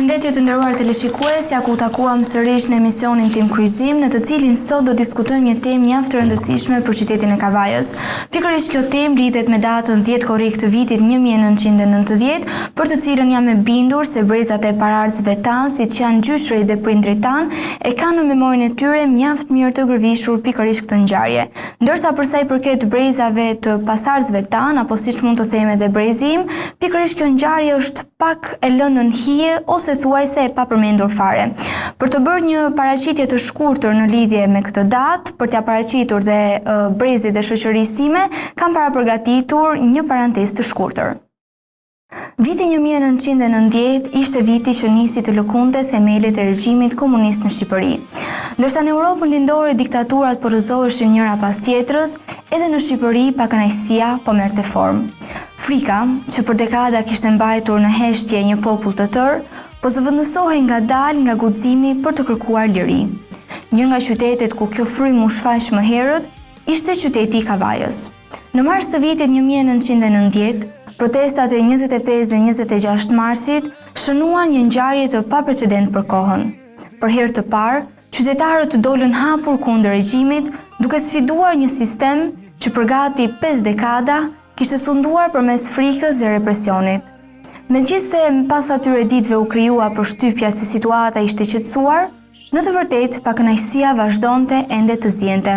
Përshëndetje të nderuar teleshikues, ja ku takuam sërish në emisionin Tim Kryqëzim, në të cilin sot do diskutojmë një temë mjaft të rëndësishme për qytetin e Kavajës. Pikërisht kjo temë lidhet me datën 10 korrik të vitit 1990, për të cilën jam e bindur se brezat e paraardhësve tanë, siç janë gjyshërit dhe prindrit tanë, e kanë në memorinë e tyre mjaft mirë të gërvishur pikërisht këtë ngjarje. Ndërsa për sa i përket brezave të pasardhësve tanë, apo siç mund të themi edhe brezi im, pikërisht kjo ngjarje është pak e lënë në hije ose thuajse e papërmendur fare. Për të bërë një paraqitje të shkurtër në lidhje me këtë datë, për t'ia paraqitur dhe brezit dhe shoqërisë time, kam parapërgatitur një parantezë të shkurtër. Viti 1990 ishte viti që nisi të lëkunte themelet e regjimit komunist në Shqipëri. Ndërsa në Europën lindore diktaturat po rrëzoheshin njëra pas tjetrës, edhe në Shqipëri pakënaqësia po merrte formë. Frika, që për dekada kishte mbajtur në heshtje një popull të tërë, po zëvendësohej ngadalë nga guximi për të kërkuar liri. Një nga qytetet ku kjo frymë u shfaq më herët ishte qyteti i Kavajës. Në mars të vitit 1990, protestat e 25 dhe 26 marsit shënuan një ngjarje të paprecedent për kohën. Për herë të parë, qytetarët dolën hapur kundër regjimit, duke sfiduar një sistem që për gati 5 dekada kishte sunduar përmes frikës dhe represionit. Megjithse pas atyre ditëve u krijua përshtypja se situata ishte qetësuar, në të vërtetë pakënaqësia vazhdonte ende të zjente.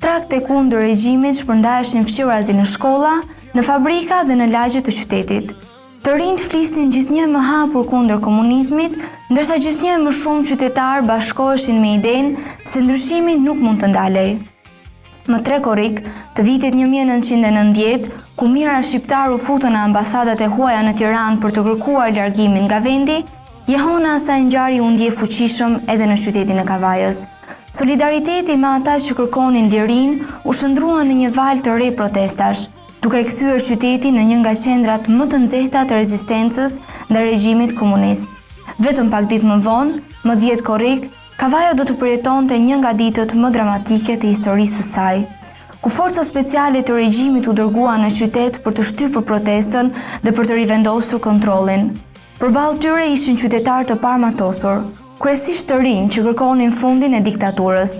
Trakte kundër regjimit shpërndaheshin fshirazi në shkolla, në fabrika dhe në lagjet të qytetit. Të rinjt flisnin gjithnjë më hapur kundër komunizmit, ndërsa gjithnjë më shumë qytetarë bashkoheshin me idenë se ndryshimi nuk mund të ndalej. Më 3 korrik të vitit 1990, ku mijëra shqiptar u futën në ambasadat e huaja në Tiranë për të kërkuar largimin nga vendi, jehona asaj ngjarje u ndje fuqishëm edhe në qytetin e Kavajës. Solidariteti me ata që kërkonin lirinë u shndrua në një valë të re protestash, duke kthyer qytetin në një nga qendrat më të nxehta të rezistencës ndaj regjimit komunist. Vetëm pak ditë më vonë, më 10 korrik, Kavaja do të përjetonte një nga ditët më dramatike të historisë së saj, ku forca speciale të regjimit u dërgua në qytet për të shtypur protestën dhe për të rivendosur kontrollin. Përballë tyre ishin qytetarë të parmatosur, kryesisht të rinj që kërkonin fundin e diktaturës.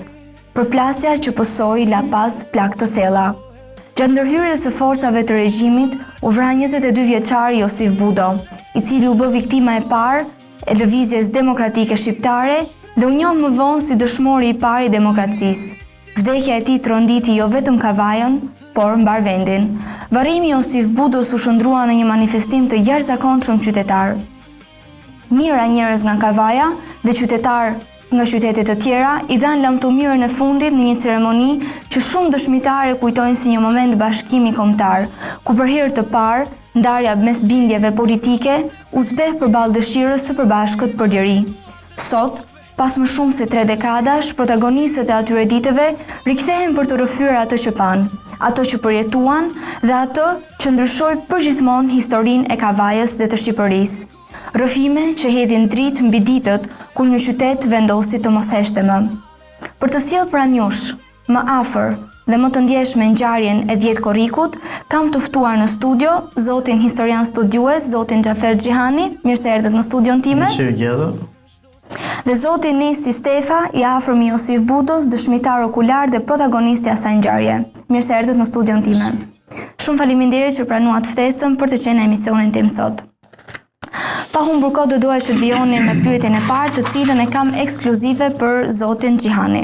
Përplasja që pësoi la pas plak të thella. Gjatë ndërhyrjes së forcave të regjimit, u vra 22 vjeçari Josif Budo, i cili u bë viktima e parë e lëvizjes demokratike shqiptare dhe u njoh më vonë si dëshmori i parë i demokracisë. Vdekja e tij tronditi jo vetëm Kavajën, por mbar vendin. Varrimi i Josif Budos u shndrua në një manifestim të jashtëzakonshëm qytetar. Mijëra njerëz nga Kavaja dhe qytetarë nga qytete të tjera i dhanë lamtumirën e fundit në një ceremoni që shumë dëshmitarë kujtojnë si një moment bashkimi kombëtar, ku për herë të parë ndarja mes bindjeve politike u zbeh përballë dëshirës së përbashkët për liri. Sot, pas më shumë se 3 dekadash, protagonistët e atyre ditëve rikthehen për të rrëfyer ato që panë, ato që përjetuan dhe ato që ndryshoi përgjithmonë historinë e Kavajës dhe të Shqipërisë. Rrëfime që hedhin dritë mbi ditët kur një qytet vendosi të mos heshte më. Për të sjellë pranë jush, më afër dhe më të ndjeshme ngjarjen e 10 korrikut, kam të ftuar në studio zotin historian studiues, zotin Xhafer Xhihani, mirë se erdhët në studion time. Dhe zotin Nesti Stefa, i afërm i Josif Budos, dëshmitar okular dhe protagonisti i asaj ngjarje. Mirë se erdhët në studion time. Shumë faleminderit që pranuat ftesën për të qenë në emisionin tim sot. Pa humbur kohë do doja që të vijoni me pyetjen e parë, të cilën e kam ekskluzive për zotin Xhihani.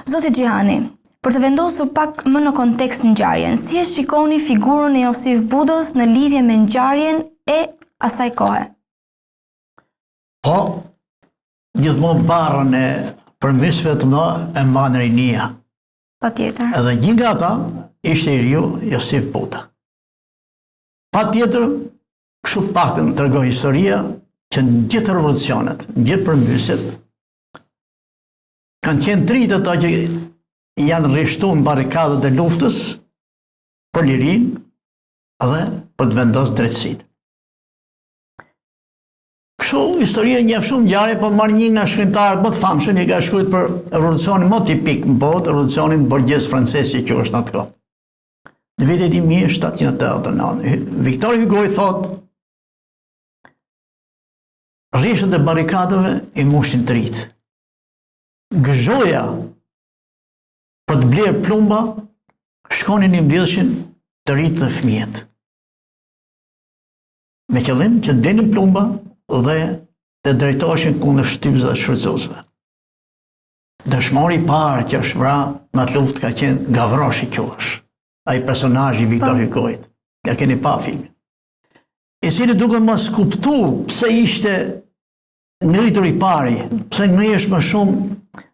Zoti Xhihani, për të vendosur pak më në kontekst ngjarjen, si e shikoni figurën e Josif Budos në lidhje me ngjarjen e asaj kohe? Po, gjithmonë barrën e përmisëve të më e mbanë rinia. Patjetër. Edhe një nga ata ishte i riu Josif Buda. Patjetër, kështu paktën tregoj historia që në gjithë revolucionet, në gjithë përmbysjet, kanë qenë dritë ata që janë rreshtuar në barrikadat e luftës për lirinë dhe për të vendosur drejtësinë. Kështu historia njeh shumë ngjarje, po marr një nga shkrimtarët më të famshëm, i ka shkruar për revolucionin më tipik në botë, revolucionin borgjez francez që është atë kohë. Në vitin 1789, Victor Hugo i thotë rreshtet e barikadave i mushin të rritë. Gëzhoja për të blerë plumba, shkonin i mbledhshin të rritë dhe fëmijët. Me qëllim që të blenin plumba dhe të drejtoheshin kundër shtypësve dhe shfrytëzuesve. Dëshmori i parë që është vrarë në atë luftë ka qenë Gavroshi Qurrsh, ai personazhi Viktor Hugojit. Ja keni pa filmin. I cili duke mos kuptuar pse ishte ngritur i pari, pse ngrihesh më shumë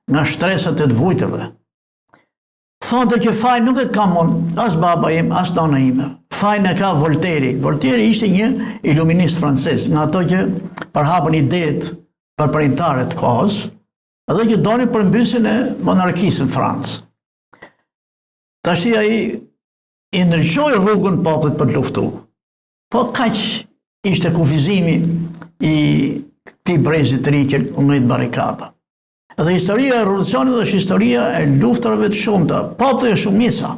nga shtresat e të vujtërve. Thonte që faj nuk e kam unë, as baba im, as nana ime. Fajin e ka Volteri. Volteri ishte një iluminist francez, nga ato që përhapën idetë përparimtare të kohës, edhe që doni përmbysjen e monarkisë në Francë. Tashi ai i ndriçoi rrugën popullit për të luftuar. Po kaq ishte kufizimi i këtij brezi të ri që u ngrit barikada. Dhe historia e revolucionit është historia e luftarëve të shumta. Populli është shumica.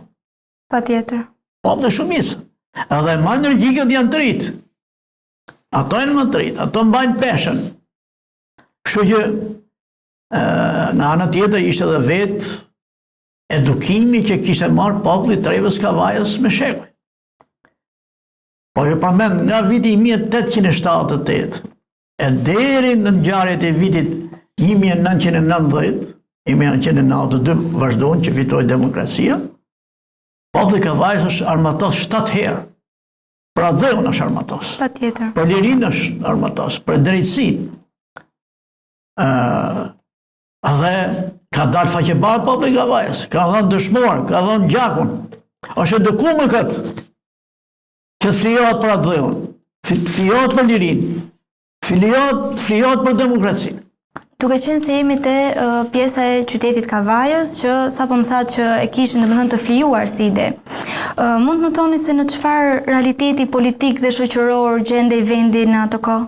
Patjetër. Populli është shumica. Edhe më energjikët janë të rritë. Ato janë më të rritë, ato mbajnë peshën. Kështu që në ana tjetër ishte edhe vetë edukimi që kishte marrë populli Trevës Kavajës me shekuj. Po ju përmend nga viti 1878 e deri në ngjarjet e vitit 1990, 1992 vazhdojnë që fitoj demokracia, populli Kavajës është armatos 7 herë. Për adheun është armatos. Patjetër. Për lirinë është armatos, për drejtësinë. Dhe ka dalë faqebar populli Kavajës, ka dhënë dëshmor, ka dhënë gjakun. Është edukuar me këtë që flijohet për adheun, flijohet për lirinë, flijohet për demokracinë. Duke qenë se jemi te pjesa e qytetit Kavajës, që sapo më thatë që e kishin domethënë të flijuar si ide. Mund të thoni se në çfarë realiteti politik dhe shoqëror gjendej vendi në ato kohë?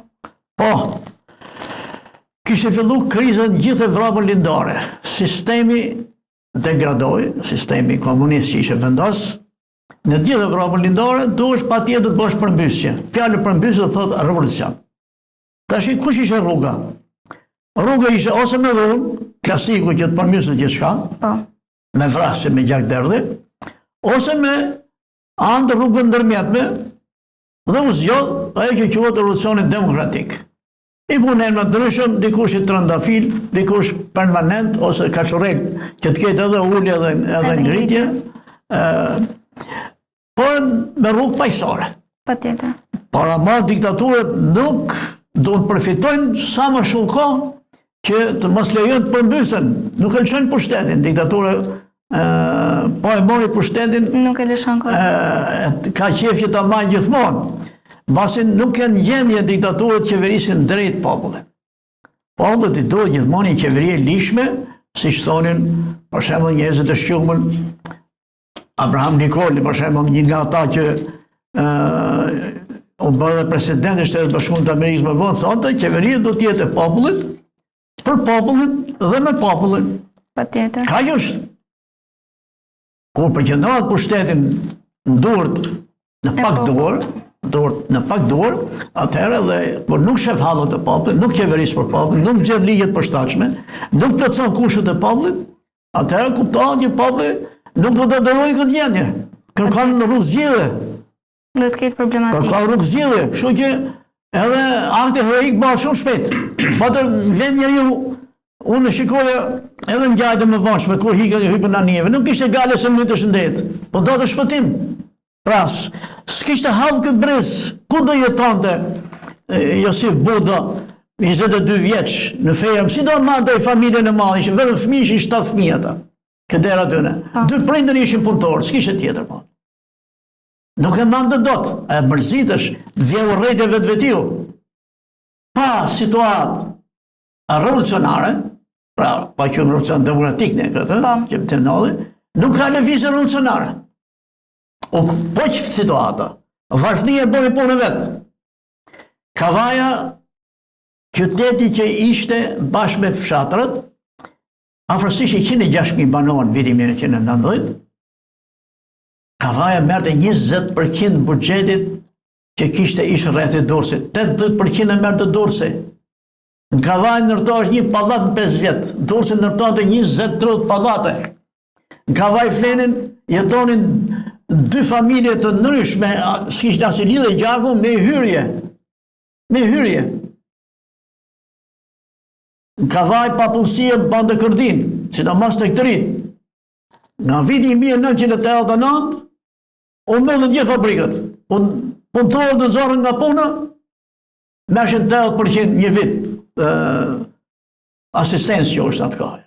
Po, kishte filluar kriza në gjithë Evropën lindore. Sistemi degradoi, sistemi komunist që ishte vendos në gjithë Evropën lindore, duhesh patjetër të bësh përmbysje. Fjala përmbysje thotë revolucion. Tash kush ishte rruga? Rruga ishte ose me dhunë, klasiku që të përmbysë gjithçka, me vrasje me gjak derdhi, ose me anë rrugën ndërmjetme, dhe u zgjodh ajo që quhet revolucioni demokratik. I punen në ndryshëm, dikush i trëndafil, dikush permanent, ose kaçurrel, që të ketë edhe ulje edhe ngritje, por me rrugë paqësore. Patjetër. Por ama diktaturët nuk do të përfitojnë sa më shumë kohë që të mos lejojnë të përmbysen. Nuk e lëshojnë pushtetin. Diktatura po e mori pushtetin, nuk e lëshon kohë. Ka qef që ta marrë gjithmonë. Mbasi nuk kanë gjendje diktaturët qeverisin drejt popullit. Popullit i duhet gjithmonë një qeveri e lishme, siç thonin për shembull njerëzit e shqumur, Abraham Lincoln, për shembull, një nga ata që u bërë president i Shtetit Bashkuar të Amerikës më vonë, thonë qeveria do të jetë e popullit, për popullin dhe me popullin. Patjetër. Ka është. Kur përqendrohet pushtetin në duart, në pak duar, atëherë dhe por nuk shef hallet e popullit, nuk qeveris për popullin, nuk gjet ligjet përshtatshme, nuk plotson kushtet e popullit, atëherë kuptohet që populli nuk do të adorojë këtë gjendje. Kërkon rrugë zgjidhje. Do të ketë problematikë. Kërkon rrugë zgjidhje, kështu që edhe akti heroik bëhet shumë shpejt. Patër vend njeriu, unë shikoja edhe në ngjarjet më vonshme kur hypën anijeve, nuk ishte gale se më të shëndet, po do të shpëtim. Pra, s'kishte hall këtë brez, ku do jetonte Josif Buda, 22 vjeç në Fejëm, si do marrte familjen e madhe, ishin vetëm fëmijë, ishin 7 fëmijë ata. Këder atyne. 2 prindër ishin punëtorë, s'kishte tjetër po. Nuk e mangë dot, e mërzitesh, të vjen urrejtje vetvetiu. Pa situatë revolucionare, pra, pa që revolucion demokratik në këtë, që të nëllë, nuk ka lëvizje revolucionare. O po që situata, varfënia e bëri punë vetë. Kavaja, qyteti që ishte bashkë me fshatrat, afërsisht 106.000 banorë viti 1990, Kavaja merte 20% buxhetit që kishte ishte rreth e Durrësit. 80% e merte Durrësi. Në Kavaj ndërtohesh një pallat në 5 vjet, në Durrës ndërtohet 20-30 pallate. Në Kavaj Flenin jetonin 2 familje të ndryshme, s'kishte asnjë lidhje gjaku me hyrje. Me hyrje. Në Kavaj papunësia bante kërdin, sidomos tek të rit. Nga viti 1989, u mbyllën gjithë fabrikat. Punëtorët të zorën nga puna, meshin 80% një vit asistencë që është atë kohë.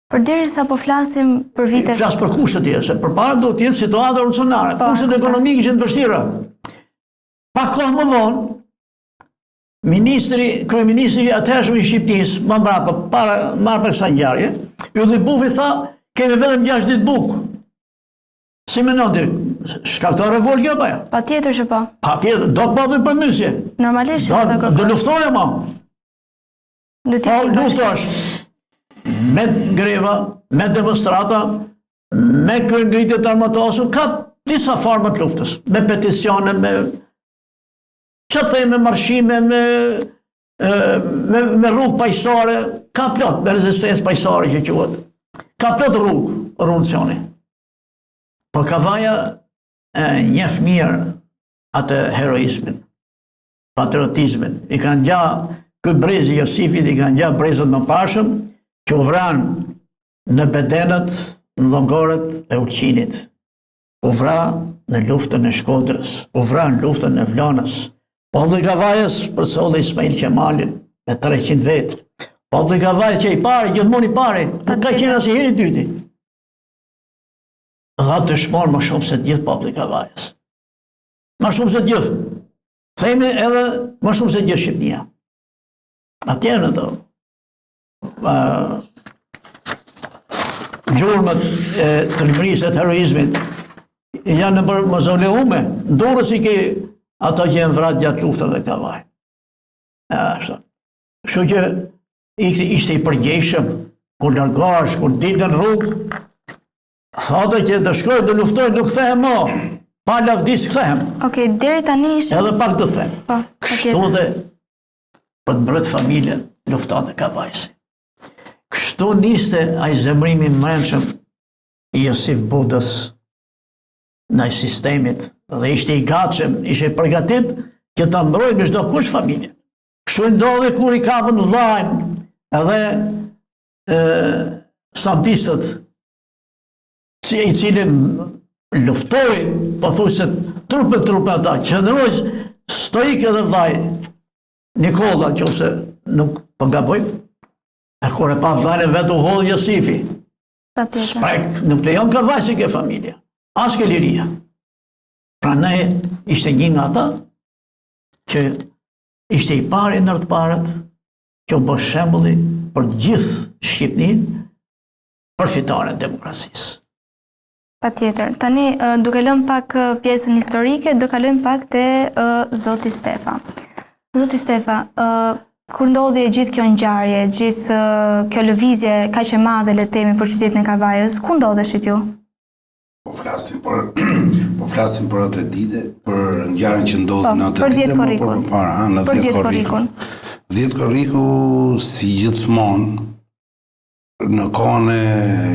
Përderisa po flasim për vitet... Flas për kushtet tjerë, se përpara do të jetë situata revolucionare. Kushtet ekonomike që të vështira. Pak kohë më vonë, kryeministri atëhershëm i Shqipërisë, më mbrapa, marrë për kësaj ngjarje, Ylli Bufi tha, kemi vetëm 6 ditë bukë. Si menon ti, shkakton revolt kjo apo jo? Patjetër që po. Patjetër, do të bëhet përmirësje. Normalisht do ta kërkoj. Do luftoja më. Po luftosh me greva, me demonstrata, me ngritje të armatosur, ka disa forma të luftës, me peticione, me me marshime, me rrugë paqësore, ka plot me rezistencë paqësore që quhet. Ka plot rrugë revolucioni. Por Kavaja njeh mirë atë heroizmin, patriotizmin. I kanë gja ky brezi Josifit, i kanë gja brezët më pashëm, që u vran në Bedenët, në Llongoret e Uqinit. U vra në luftën e Shkodrës, u vra në luftën e Vlonës. Populli i Kavajës përsolli Ismail Qemalin me 300 vetë. Populli i Kavajës që i pari, gjithmonë i pari, nuk ka qenë asnjëherë i dyti. Dha dëshmor më shumë se gjithë populli i Kavajës. Më shumë se gjithë. Themi edhe më shumë se gjithë Shqipënia. Atje në to. Gjurmët e trimërisë e heroizmit janë në mauzoleume. Në Durrës i ke ato që janë vrarë gjatë luftave Kavaj. Kështu që ishte i përgjegjshëm, kur largohesh, kur dilte në rrugë, thotë që të shkoj të luftoj, nuk kthehem më. Pa lavdis kthehem. Okej, deri tani ishte. Edhe pak do të them. Po, kështu dhe për të mbrojtur familjen luftonte Kavajës. Kështu niste ai zemrimi mbrëmshëm i Josif Budës ndaj sistemit dhe ishte i gatshëm, ishte përgatit që ta mbrojë me çdo kush familjen. Kështu ndodhi kur i kapën vllajën edhe santistët i cilin luftoi, pothuajse trupe ata, qëndroi stoik edhe vllai Nikolla, nëse nuk po gaboj. E kur e pa vllajën e vet u hodh Josifi. Patjetër. Nuk lejon Kavaj si ke familja. As ke liria. Prandaj ishte një nga ata që ishte i pari ndër të parët që u bë shembulli për gjithë Shqipërinë për fitaren e demokracisë. Patjetër. Tani duke lënë pak pjesën historike, do kalojmë pak te zoti Stefa. Zoti Stefa, kur ndodhi gjithë kjo ngjarje, gjithë kjo lëvizje kaq e madhe le të themi për qytetin e Kavajës, ku ndodheshit ju? Po flasim për atë ditë, për ngjarjen që ndodhi në atë ditë, për 10 korrikun. 10 korriku si gjithmonë në kohën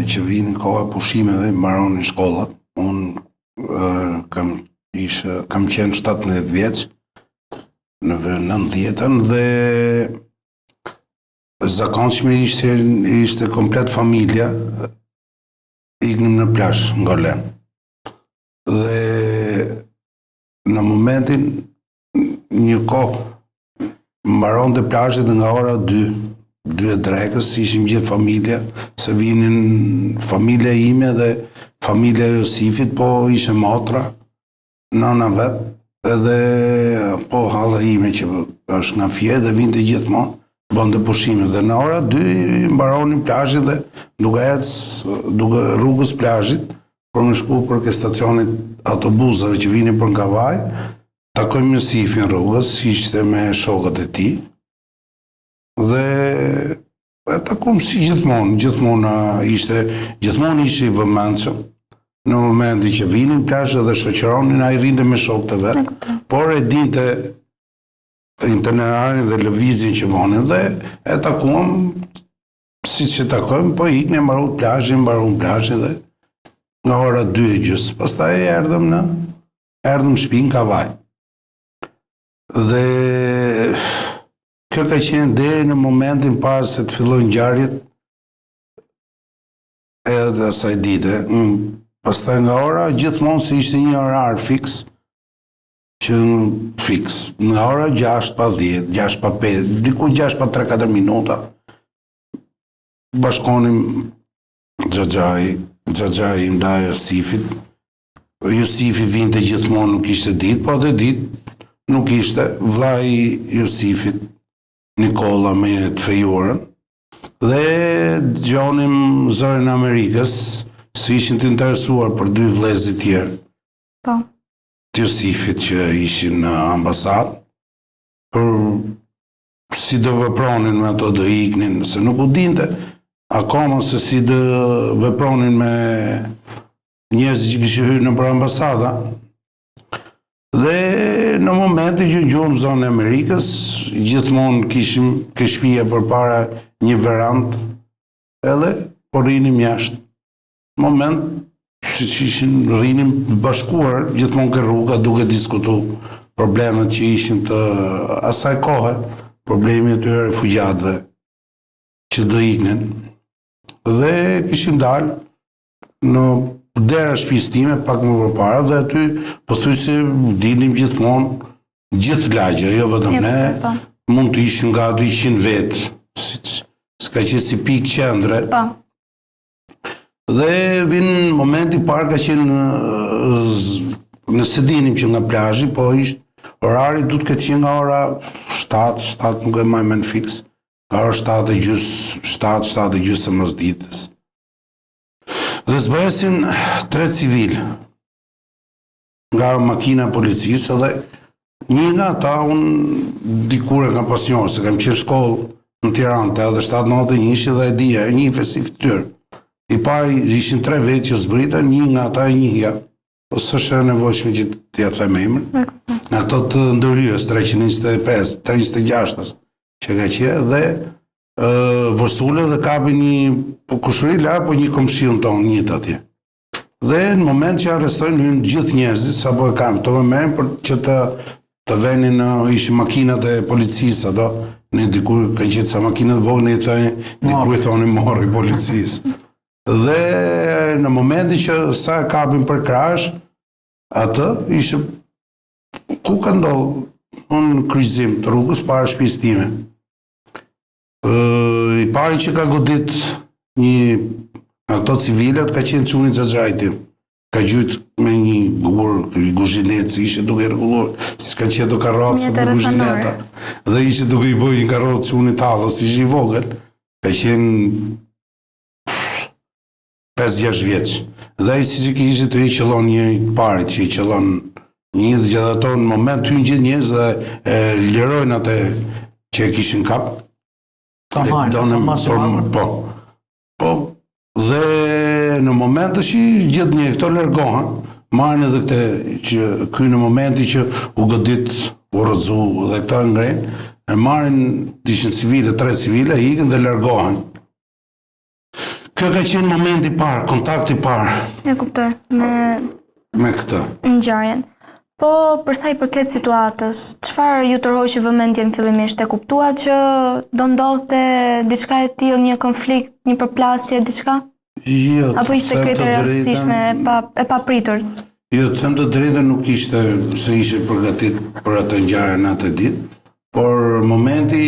që vinin koha e pushimeve, mbaronin shkollat. Unë kam qenë 17 vjeç në 90-ën dhe zakonshme ishte komplet familja iknim në plazh në Golen. Dhe në momentin një kohë mbaronte plazhi nga ora 2 e drekës, ishim gjithë familja, se vinin familja ime dhe familja e Josifit, po ishe motra, nana vet, edhe po halla ime që është nga fje dhe vinte gjithmonë, bënte pushime. Dhe në ora 2 mbaronin plazhin dhe duke rrugës plazhit, për më shku për ke stacionit autobusave që vinin për Kavaj, takojmë Josifin rrugës, ishte me shokët e tij. Dhe e takum si gjithmonë ishte i vëmendshëm. Në momenti që vinin plazh dhe shoqëronin, ai rinte me shokët e vet, por e dinte itinerarin dhe lëvizjen që vonin dhe e takuam si që takojmë, po ikne mbaron plazhin dhe nga ora 2:30. Pastaj erdhëm shtëpi në Kavaj. Dhe kjo ka qenë deri në momentin pas se të fillojnë ngjarjet edhe asaj dite. Pastaj nga ora gjithmonë se ishte një orar fiks, nga ora 6:10, 6:05, diku 6:03-4 minuta, bashkonim Xhaxhai ndaj Josifit. Josifi vinte gjithmonë, nuk ishte ditë, po atë ditë nuk ishte. Vllai i Josifit, Nikola me të fejurën, dhe dëgjonim zërin e Amerikës se ishin të interesuar për 2 vëllezër tjerë. Po. Të Josifit që ishin në ambasadë, për si do vepronin me ato, do iknin, se nuk u dinte akoma se si do vepronin me njerëzit që kishin hyrë në për ambasada. Dhe në momentin që gjuhëm zonë e Amerikës, gjithmonë kishim ke shtëpia përpara një verandë, edhe po rinim jashtë. Në moment që ishin rinim bashkuar gjithmonë ke rruga duke diskutu problemet që ishin të asaj kohe, problemi të refugjatëve që do iknin. Dhe kishim dalë në dera shtëpisë time pak më përpara dhe aty pothuajse dilnim gjithmonë gjithë lagja, jo vetëm ne, mund të ishin nga 200 vetë, s'ka qenë si pikë qendre. Dhe vinë momenti parë ka qenë nëse dinim që nga plazhi, po ishte orari du të ketë qenë nga ora 7, nuk e maj men fix, nga ora 7:30 e mësditës. Dhe zbresin 3 civil nga makina policisë dhe një nga ta unë dikur e kam pasionër, se kam qenë shkollë në Tiranë, edhe 791 dhe e dija, një fesi fytyrë. I pari ishin 3 vetë që zbritën, një nga ta e njëja, po s'është e nevojshme që t'ja them emrin, nga këto të ndërhyjes 325, 326 që ka qenë, dhe vërsule dhe kapi një kushëri la, po një komshion tonë njët atje. Dhe në moment që arrestojnë hynë gjithë njerëzit, sa po e kam, të me merin për që të venin ishë makinat e policisë, ato, ne dikur kanë qenë sa makinat vogël, dikur i thoni morri policisë. Dhe në momenti që sa e kapin për krash, atë ishte ku ka ndodhur në kryqëzim të rrugës para shtëpisë time. I pari që ka godit një ato civilet ka qenë çuni Xhaxhajti. Ka gjyt me një guzhinet, si ishe duke rregulluar, si s'ka qenë do karrocë me guzhineta. Dhe ishe duke i bëj një karrocë çuni tallës, ishte i vogël. Ka qenë 5-6 vjeç. Dhe ai siç që ishte të i qëllon një i parit që i qëllon një dhe gjithë ato në moment hynë gjithë njerëz dhe lirojnë atë që e kishin kap. Po, dhe në moment që gjithë një këto lërgohen, marrin edhe këte që këj në momenti që u godit, u rëdzu dhe këto e ngrenë, e marrin ishin civile, 3 civile, ikën dhe lërgohen. Kjo ka qenë momenti parë, kontakti parë. E kuptoj, me këtë. Ngjarjen. Po, përsa i përket situatës, çfarë ju tërhoqi vëmendjen fillimisht? E kuptuat që do ndodhte diçka e tillë, një konflikt, një përplasje, diçka? Jo. Apo ishte krejtë e rastësishme, e papritur? Jo, të them të drejtën nuk ishte se ishte përgatit për atë ngjarje në atë ditë, por momenti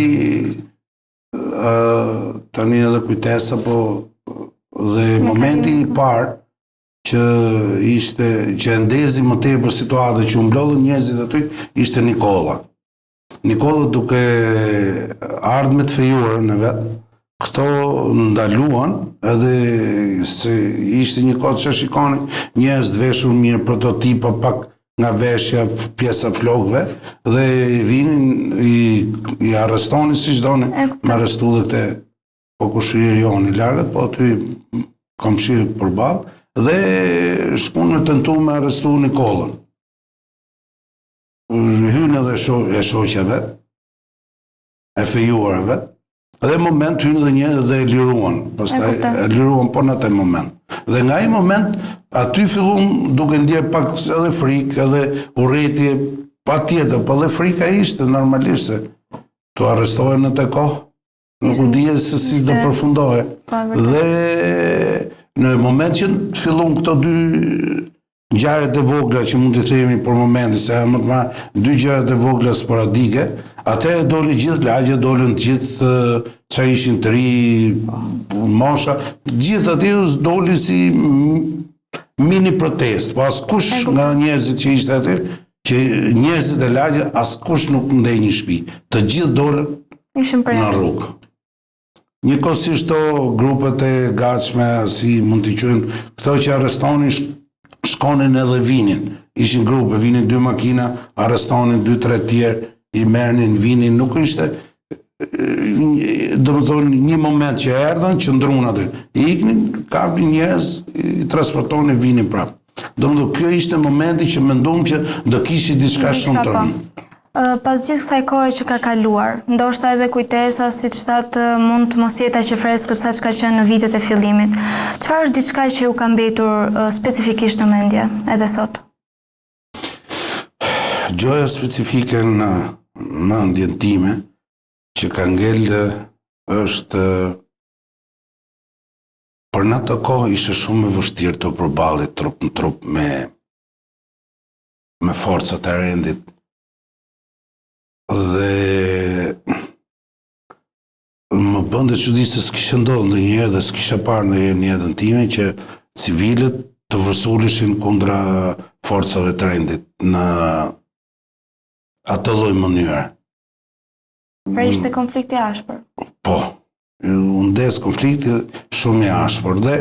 tani edhe kujtesa, po dhe momenti i parë që ishte, që ndezi më tepër situata që u mblodhën njerëzit aty, ishte Nikola. Nikola duke ardhur me të fejurën e vet, këto ndaluan, edhe se ishte një kohë që shikoni njerëz të veshur mirë, prototipa pak nga veshja, pjesa flokëve, dhe vinin i arrestonin siç donin, me arrestu dhe këte po kushëri joni largët, po aty komshirë përballë, dhe shkun me tentu me arrestu Nikolën. Hynë edhe e shoqja vetë, e fejuarve, dhe moment hynë dhe një dhe e liruan, pastaj e liruan po në atë moment. Dhe nga ai moment, aty fillon duke ndjerë pak edhe frikë, edhe urrëtie, pa tjetër, po dhe frika ishte normalisht se të arrestohen në të kohë, nuk u dije se si do përfundohe. Dhe në moment që fillon këto dy ngjarjet e vogla që mund të themi për momentin, se më të marr dy ngjarjet e vogla sporadike, atëherë doli gjithë lagja, dolën të gjithë që ishin të ri, mosha, gjithë aty doli si mini protest, po askush nga njerëzit që ishte aty, që njerëzit e lagja, askush nuk ndej një shtëpi. Të gjithë dolën në rrugë. Njëkohësisht to grupet e gatshme, si mund t'i quajmë, këto që arrestonin shkonin edhe vinin. Ishin grupe, vinin 2 makina, arrestonin 2-3 tjerë, i merrnin, vinin, nuk ishte domethënë një moment që erdhën, qëndruan aty. Iknin, kapin njerëz, i transportonin, vinin prapë. Domethënë kjo ishte momenti që mendom që do kishte diçka shumë të rëndë. Pas gjithë kësaj kohe që ka kaluar, ndoshta edhe kujtesa, siç thatë, mund të mos jetë aq e freskët sa çka qenë në vitet e fillimit. Çfarë është diçka që ju ka mbetur specifikisht në mendje edhe sot? Gjoja specifike në mendjen time që ka ngel është për në të kohë ishte shumë e vështirë të përballit trup në trup me forcat e rendit. Dhe më bënte çudi se s'kishte ndodhur ndonjëherë dhe s'kisha parë ndonjëherë në jetën time që civilët të vërsulishin kundra forcave të rendit në atë lloj mënyre. Pra ishte konflikt i ashpër. Po, u ndes konflikti shumë i ashpër dhe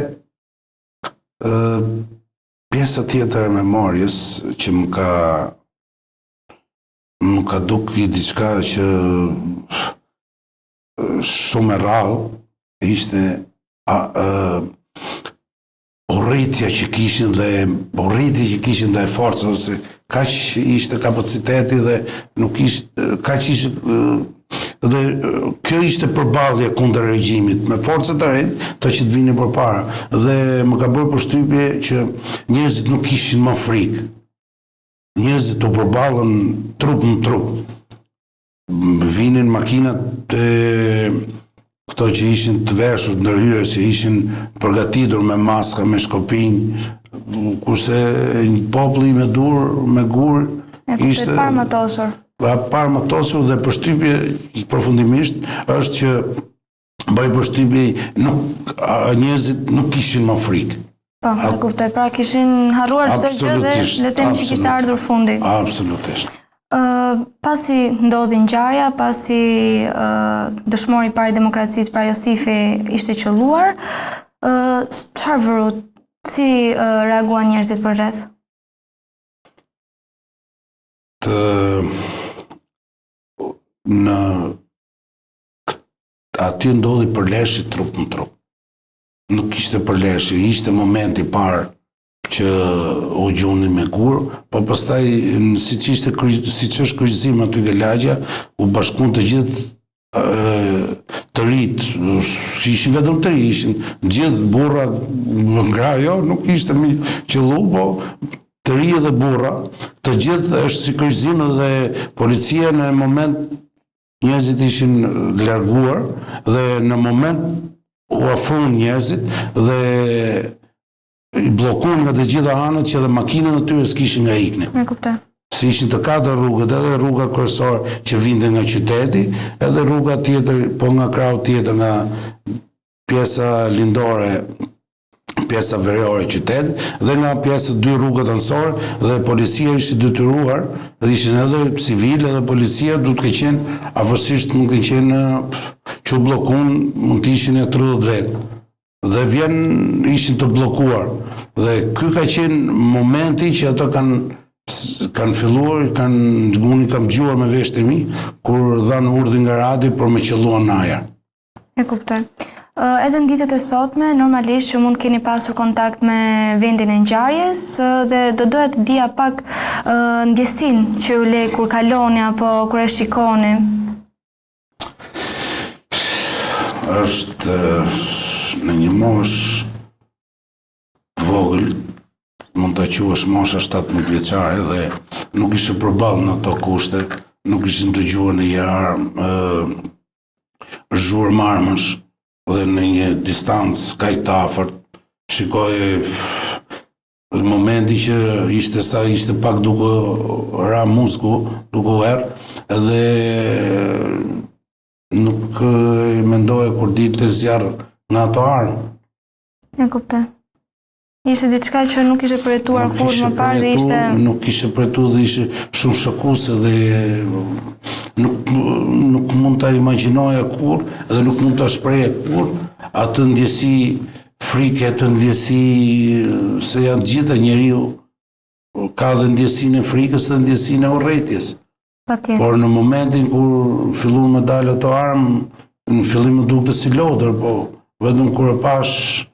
pjesa tjetër e memorjes që më ka dukë diçka që shumë e rrallë ishte urrëtia që kishin dhe forcave, se kaq ishte kapaciteti dhe nuk ishte kaq ishte dhe kjo ishte përballja kundër regjimit me forcat e rendit të që të vinin përpara dhe më ka bërë përshtypje që njerëzit nuk kishin më frikë. Njerëzit të përballën trup në trup. Vinin makinat këto që ishin të veshur ndërhyrës, që ishin përgatitur me maska, me shkopinj, kurse një populli me gur ishte parmatosur. Parmatosur dhe përshtypje përfundimisht është që bëj përshtypje njerëzit nuk kishin më frikë. Po, e kuptoj, pra kishin harruar çdo gjë dhe le të themi që kishte ardhur fundi. Absolutisht. Pasi ndodhi ngjarja, pasi dëshmori i parë i demokracisë, pra Josifi, ishte qelluar, çfarë vëru, si reaguan njerëzit përreth? Aty ndodhi përleshje trup në trup. Nuk ishte përleshje, ishte momenti i parë që u gjuni me gur, po pastaj siç është kryqëzim aty ke lagja, u bashkuan të gjithë të rit, ishin vetëm të ri, ishin gjithë burra, ngrajo, nuk ishte me qellu, po të ri dhe burra, të gjithë është si kryqëzim dhe policia në moment njerëzit ishin larguar dhe në moment u afruan njerëzit dhe i bllokuan nga të gjitha anët që edhe makinat e tyre s'kishin nga ikni. E kuptoj. Se ishin të katër rrugët, edhe rruga kryesore që vinte nga qyteti, edhe rruga tjetër, po nga krau tjetër nga pjesa lindore, pjesa veriore e qytetit, dhe nga pjesa 2 rrugët anësore, dhe policia ishte detyruar, dhe ishin edhe civilë edhe policia duhet të qenë, avërsisht mund të qenë që u bllokun, mund të ishin e 30 vetë. Dhe ishin të bllokuar. Dhe ky ka qenë momenti që ato kanë filluar, unë kam dëgjuar me veshët e mi, kur dhanë urdhën nga radi për me qelluan në ajër. E kuptoj. Edhe në ditët e sotme, normalisht që mund keni pasur kontakt me vendin e ngjarjes dhe do doja të dija pak ndjesinë që u le kur kaloni apo kur e shikoni. është në një mosh vogël, mund të quash mosha 17 vjeçare dhe nuk ishte përballë në ato kushte, nuk ishte dëgjuar në një armë zhurmë armësh dhe në një distancë kaq të afërt. Shikoj në momenti që ishte pak duke ra musku, duke erë, edhe nuk mendoja kur dilte zjarr nga ato armë. E kuptoj. Ishte diçka që nuk ishte përjetuar kur më parë dhe ishte... Nuk ishte përjetuar dhe ishte shumë shokuese dhe nuk mund ta imagjinoja kur dhe nuk mund ta shprehja kur atë ndjesi frike, atë ndjesi se janë të gjitha njeriu ka dhe ndjesinë e frikës dhe ndjesinë e urrëties. Por në momentin kur filluan me dalë ato armë, në fillim më dukte si lodër, po vetëm kur e pash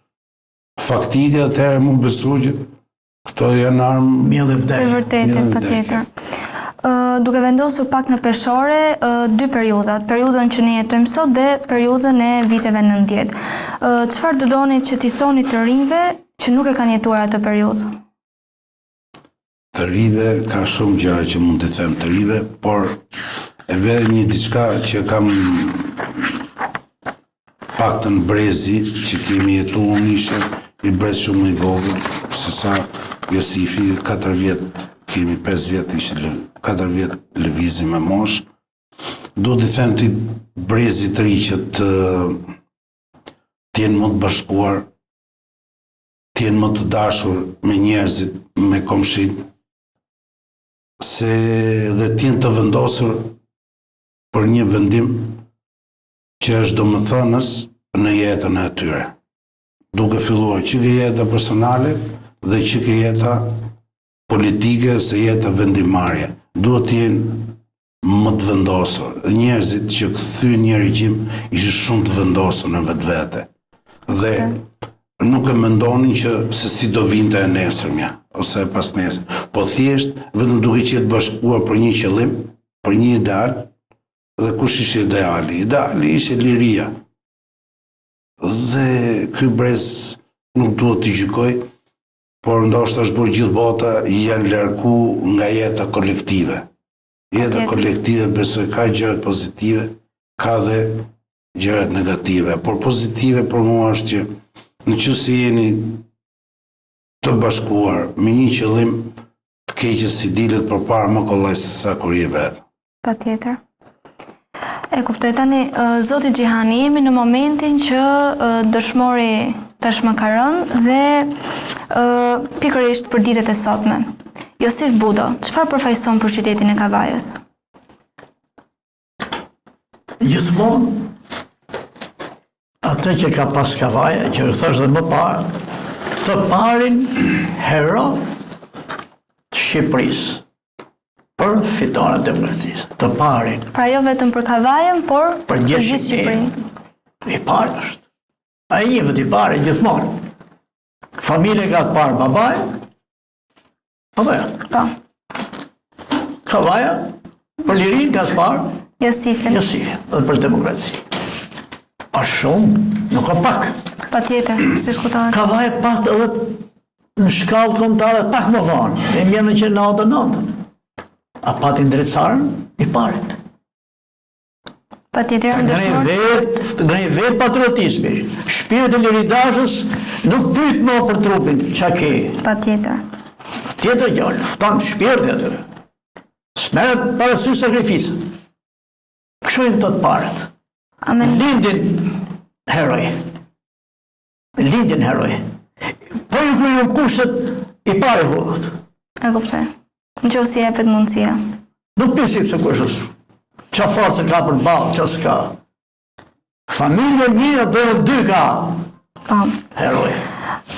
faktike, atëherë mu besu që këto janë armë mjellë e vdekje. Për vërtetë, patjetër. Duke vendosur pak në peshore dy periudhat, periudhën që ne jetojmë sot dhe periudhën e viteve 90. Çfarë do doni që t'i thoni të rinjve që nuk e kanë jetuar atë periudhë? Të rive ka shumë gjëra që mund të them të rive, por e vë një diçka që kam paktën brezi që kemi jetuar ishte i brez shumë i vogël, se sa Josifi 4 vjet, kemi 5 vjet, ishte 4 vjet lëvizim me mosh. Do të them ti brezi të ri që të jenë më të bashkuar, të jenë më të dashur me njerëzit, me komshin, se dhe të jenë të vendosur për një vendim që është domethënës në jetën e tyre. Duke filluar që ke jeta personale dhe që ke jeta politike ose jeta vendimarrje. Duhet të jenë më të vendosur. Njerëzit që kthyen një regjim ishin shumë të vendosur në vetvete. Dhe nuk e mendonin që se si do vinte e nesërmja ose e pas nesër. Po thjesht vetëm duke qenë bashkuar për një qëllim, për një ideal. Dhe kush ishte ideali? Ideali ishte liria. Dhe ky brez nuk duhet të gjykoj, por ndoshta është bërë gjithë bota janë largu nga jeta kolektive. Jeta kolektive besoj ka gjërat pozitive, ka dhe gjërat negative. Por pozitive për mua është që nëse jeni të bashkuar me një qëllim, të keqes si dilet përpara më kollaj se sa kur je vetë. Patjetër. E kuptoj tani, zoti Xhihani, jemi në momentin që dëshmori tashmë ka rënë dhe pikërisht për ditët e sotme. Josif Budo, çfarë përfaqëson për qytetin e Kavajës? Gjithmonë atë që ka pas Kavaja, që u thash dhe më parë, të parin hero të Shqipërisë për fitoren e demokracisë, të parin. Pra jo vetëm për Kavajën, por për gjithë Shqipërinë. I parë është. A i njëvet i pare gjithmonë. Familje ka të parë babaj, Po. Kavaja, për lirin ka të parë Josifin. Dhe për demokraci. A shumë, nuk ka pak. Patjetër, si shkutohet. Kavaja pat edhe në shkallë kombëtare pak më vonë, e 1999. A pati ndërcarën i pare. Patjetër, të ngrej vetë patriotizmi. Shpirët e liridashës nuk pyet më për trupin, qa ke. Patjetër. Tjetër gjallë, lufton shpirët e atyre. Smeret parasysh sakrificën. Këshojnë të paret. Lindin heroj. Po ju kryu kushtet i pare hodhët. E kuptoj. Në që si jepet mundësia. Nuk pisit se kushës. Qa forë ka për balë, qa s'ka. Familje një dhe dy ka. Heroj.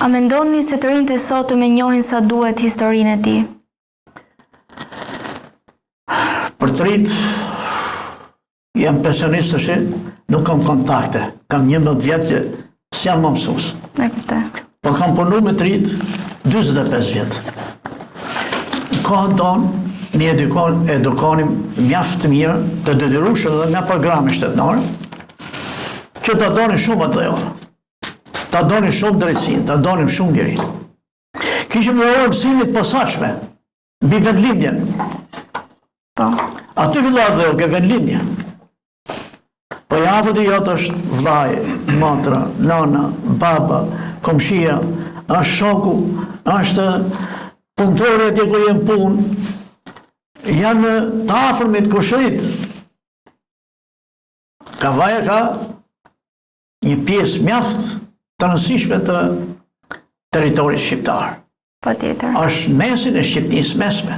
A mendoni se të rinjtë e sotëm e njohin sa duhet historinë e tij? Për të rinjtë, jam pensionist të nuk kam kontakte. Kam 11 vjetë që s'jam më mësus. E kuptoj. Po kam punu me të rinjtë 25 vjetë. Në kohën tonë, ne edukonim mjaft të mirë, të detyrueshëm dhe nga programe shtetënore, që ta donin shumë atë dhe ta donin shumë drejtsin, ta donin shumë njërin. Kishim në orë mësimit posaçme, mbi vendlindjen. Po. Aty fillohet dhe ke vendlindje. Po javët e jotë është vllai, motra, nona, baba, komshia, është shoku, është punëtorë atje ku jem punë, janë të afërmit kushërit. Kavaja ka një pjesë mjaft të rëndësishme të territorit shqiptar. Patjetër. Është mesin e Shqipnisë mesme.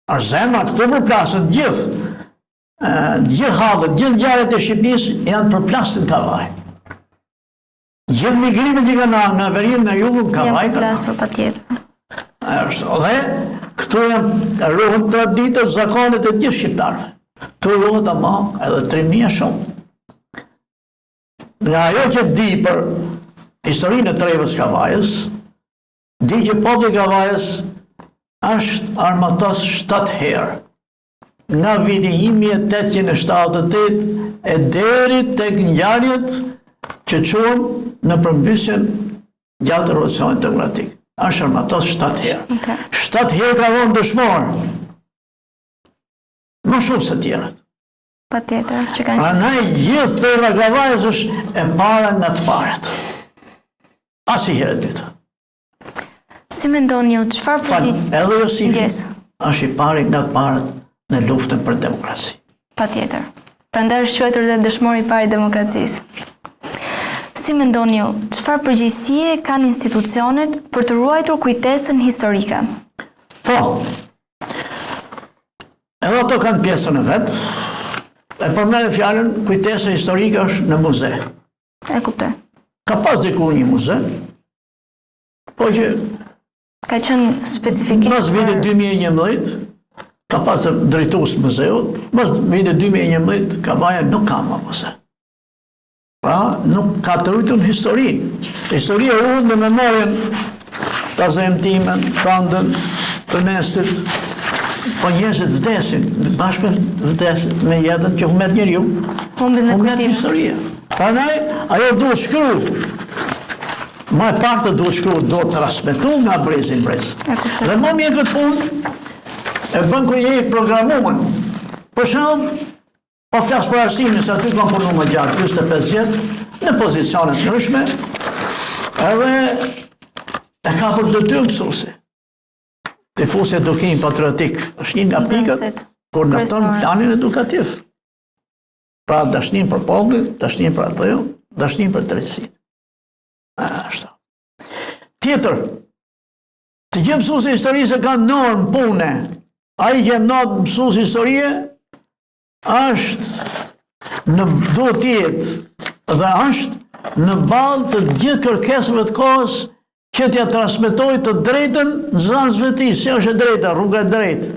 Është zemra këtu përplasën gjithë hallët, gjithë ngjarjet e Shqipnisë janë përplasën Kavaj. Gjithë migrimet që kanë nga veriut nga jugu, Kavaj kanë përplasur patjetër. Dhe këtu janë ruhen traditët, zakonet e gjithë shqiptarëve. Këtu ruhet ama edhe trimnia shumë. Dhe ajo që di për historinë e trevës Kavajës, di që populli i Kavajës është armatos 7 herë. Nga viti 1878 e deri tek ngjarjet që quhen në përmbysjen gjatë revolucionit demokratik. Është armatos 7 herë. 7 herë ka dhënë dëshmor. Më shumë se tjerat. Patjetër, që kanë. Prandaj gjithë treva e Kavajës është e para nga të parat. Asnjëherë e dytë. Si mendoni ju, çfarë përgjigje? Edhe Josifi është i pari nga të parat në luftën për demokraci. Patjetër. Prandaj është quajtur dhe dëshmori i parë i demokracisë. Si mendoni ju, çfarë përgjegjësie kanë institucionet për të ruajtur kujtesën historike? Po. Edhe ato kanë pjesën e vet. E përmendë fjalën kujtesa historike është në muze. E kuptoj. Ka pas diku një muze, po që ka qenë specifikisht mas vitit 2011 ka pas drejtues muzeut, mas vitit 2011 Kavaja nuk ka më muze. Pra, nuk ka të rujtur në historinë. Historia ruhet në memorien të zemtimen, të ndën, të nestit, po njerëzit vdesin, bashkë me jetën që humbet njeriu, humbet historia. Prandaj, ajo duhet shkruar. Ma e pak të duhet shkruar, duhet transmetu nga brezi në brez. Dhe më mirë këtë punë, e bën kur je i programuar. Për shembull, po flas për arsimin, se aty kam punuar më gjatë, 45 vjet, në pozicione të ndryshme, edhe e ka për detyrë mësuesi. Tifosi edukim patriotik është një nga pikat kur ndërton planin edukativ. Pra dashnin për popullin, dashnin për atë, dashnin për drejtësinë. Ashtu. Tjetër, të gjë mësuesi historisë ka normë pune. Ai që not mësuesi historie është duhet të jetë dhe është në ballë të gjithë kërkesave të kohës që t'ja transmetoj të drejtën në zanësve ti, si është e drejta, rruga e drejtë.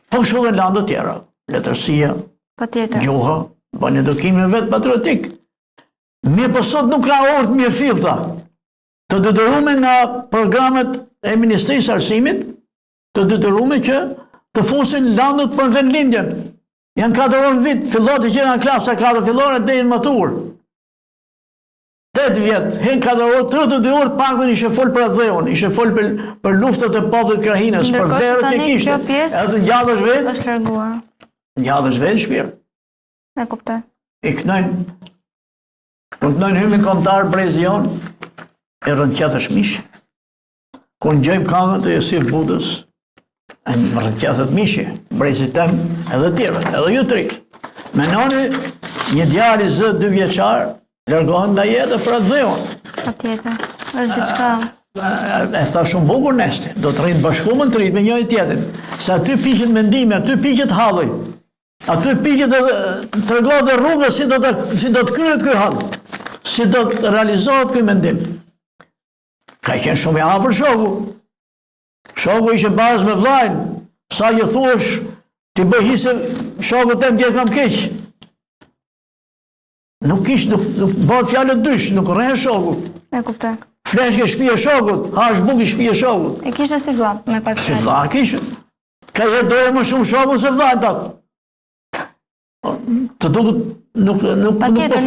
Po kështu dhe landë tjera, letërsia, gjuha, bën edukimin vetë patriotik. Mirë po sot nuk ka orë të mirë fillta, të detyruar nga programet e Ministrisë Arsimit, të detyruar që të fusin landët për vendlindjen. Janë 4 orë në vit, fillot që nga klasa 4 fillore deri në maturë. 8 vjet, hen 4 orë, 32 orë paktën ishe fol për atë dheun, ishe fol për luftat e popullit krahinës, për vlerët që kishte. Edhe ngjallësh vetë. Është larguar. Ngjallësh vetë shpirt. E kuptoj. I knojnë. Kur knojnë hymin kombëtar brezi jon, e rënqetësh mish. Kur ngjojmë këngët e Josif Budës, e rënqetët mishi, brezi tem edhe tjerët, edhe ju tri. Menoni një djalë i zë 2 vjeçar largohen nga jetë për atë dheun. Patjetër. Është diçka. E tha shumë bukur Nesti, do të rritë bashkumë të rritë me njëri tjetrin. Se aty piqet mendime, aty piqet halli. Aty piqet të tregohet dhe rrugës si do të kryhet ky hall. Si do të realizohet ky mendim. Ka qenë shumë i afër shoku. Shoku ishte bazë me vllajin. Sa që thuash, ti bëj hise shoku tem që kam keq. Nuk bëhet fjalë dysh, nuk rrehe shoku. E kuptoj. Flesh ke shtëpia e shokut, hash buk i shtëpia e shokut. E kishte si vëlla, me pak Si vëlla kishte. Ka jetë doje më shumë shoku se vëlla tat. Të duket Patjetër,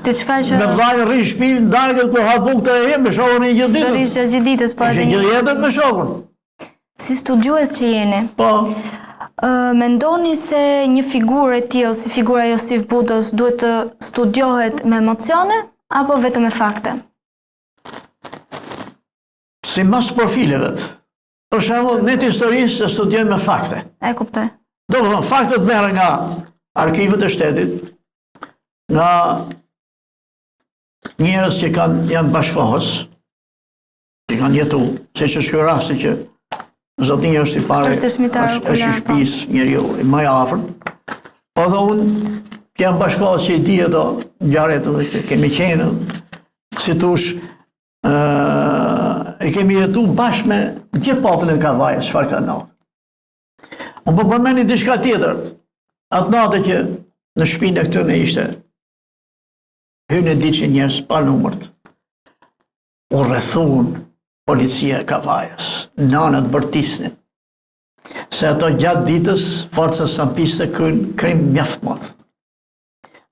diçka që me vllajën rri në shtëpi, darkët kur ha bukë të e me shohën e gjithë ditën. do ishte gjithë ditës, po Ishte gjithë jetën me shohën. Si studiues që jeni, Po. mendoni se një figurë e tillë si figura e Josif Budës duhet të studiohet me emocione apo vetëm me fakte? Si mas profileve. Për shembull, ne të historisë studiojmë me fakte. E kuptoj. Do të thonë, faktet merren nga arkivet e shtetit, nga njerëz që janë bashkohës, që kanë jetu, siç është ky rasti që zotënia është i pare, është i shtëpisë njeriu i më i afërt. Po dhe unë jam bashkohës që i di ato ngjarjet edhe që kemi qenë, si thush, e kemi jetu bashkë me gjithë popullin e Kavajës, çfarë ka ndodhur. Unë po përmeni diçka tjetër. Atë natë që në shtëpinë e këtyre ishte hynë e diçi njerëz pa numërt. U rrethuan policia e Kavajës, nanët bërtisnin. Se ato gjatë ditës forcat sampiste krim mjaft madh.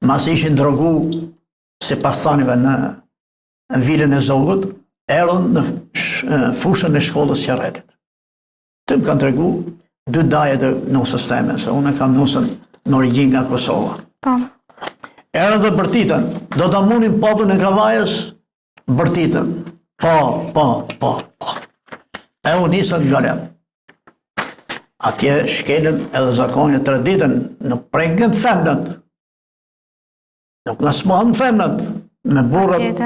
Mas ishin drogu si pastanive në vilën e Zogut, erdhën në fushën e shkollës Qerretit. Të më kanë tregu 2 dajet e nusës teme, se unë kam nusën në origjinë nga Kosova. Po. Erdhën dhe bërtitën, do të munin popullin e Kavajës, bërtitën. Po. E u nisën nga lem. Atje shkelën edhe zakonin 3 ditën, nuk prekën femnët. Nuk nësmohën femnët, me burrat.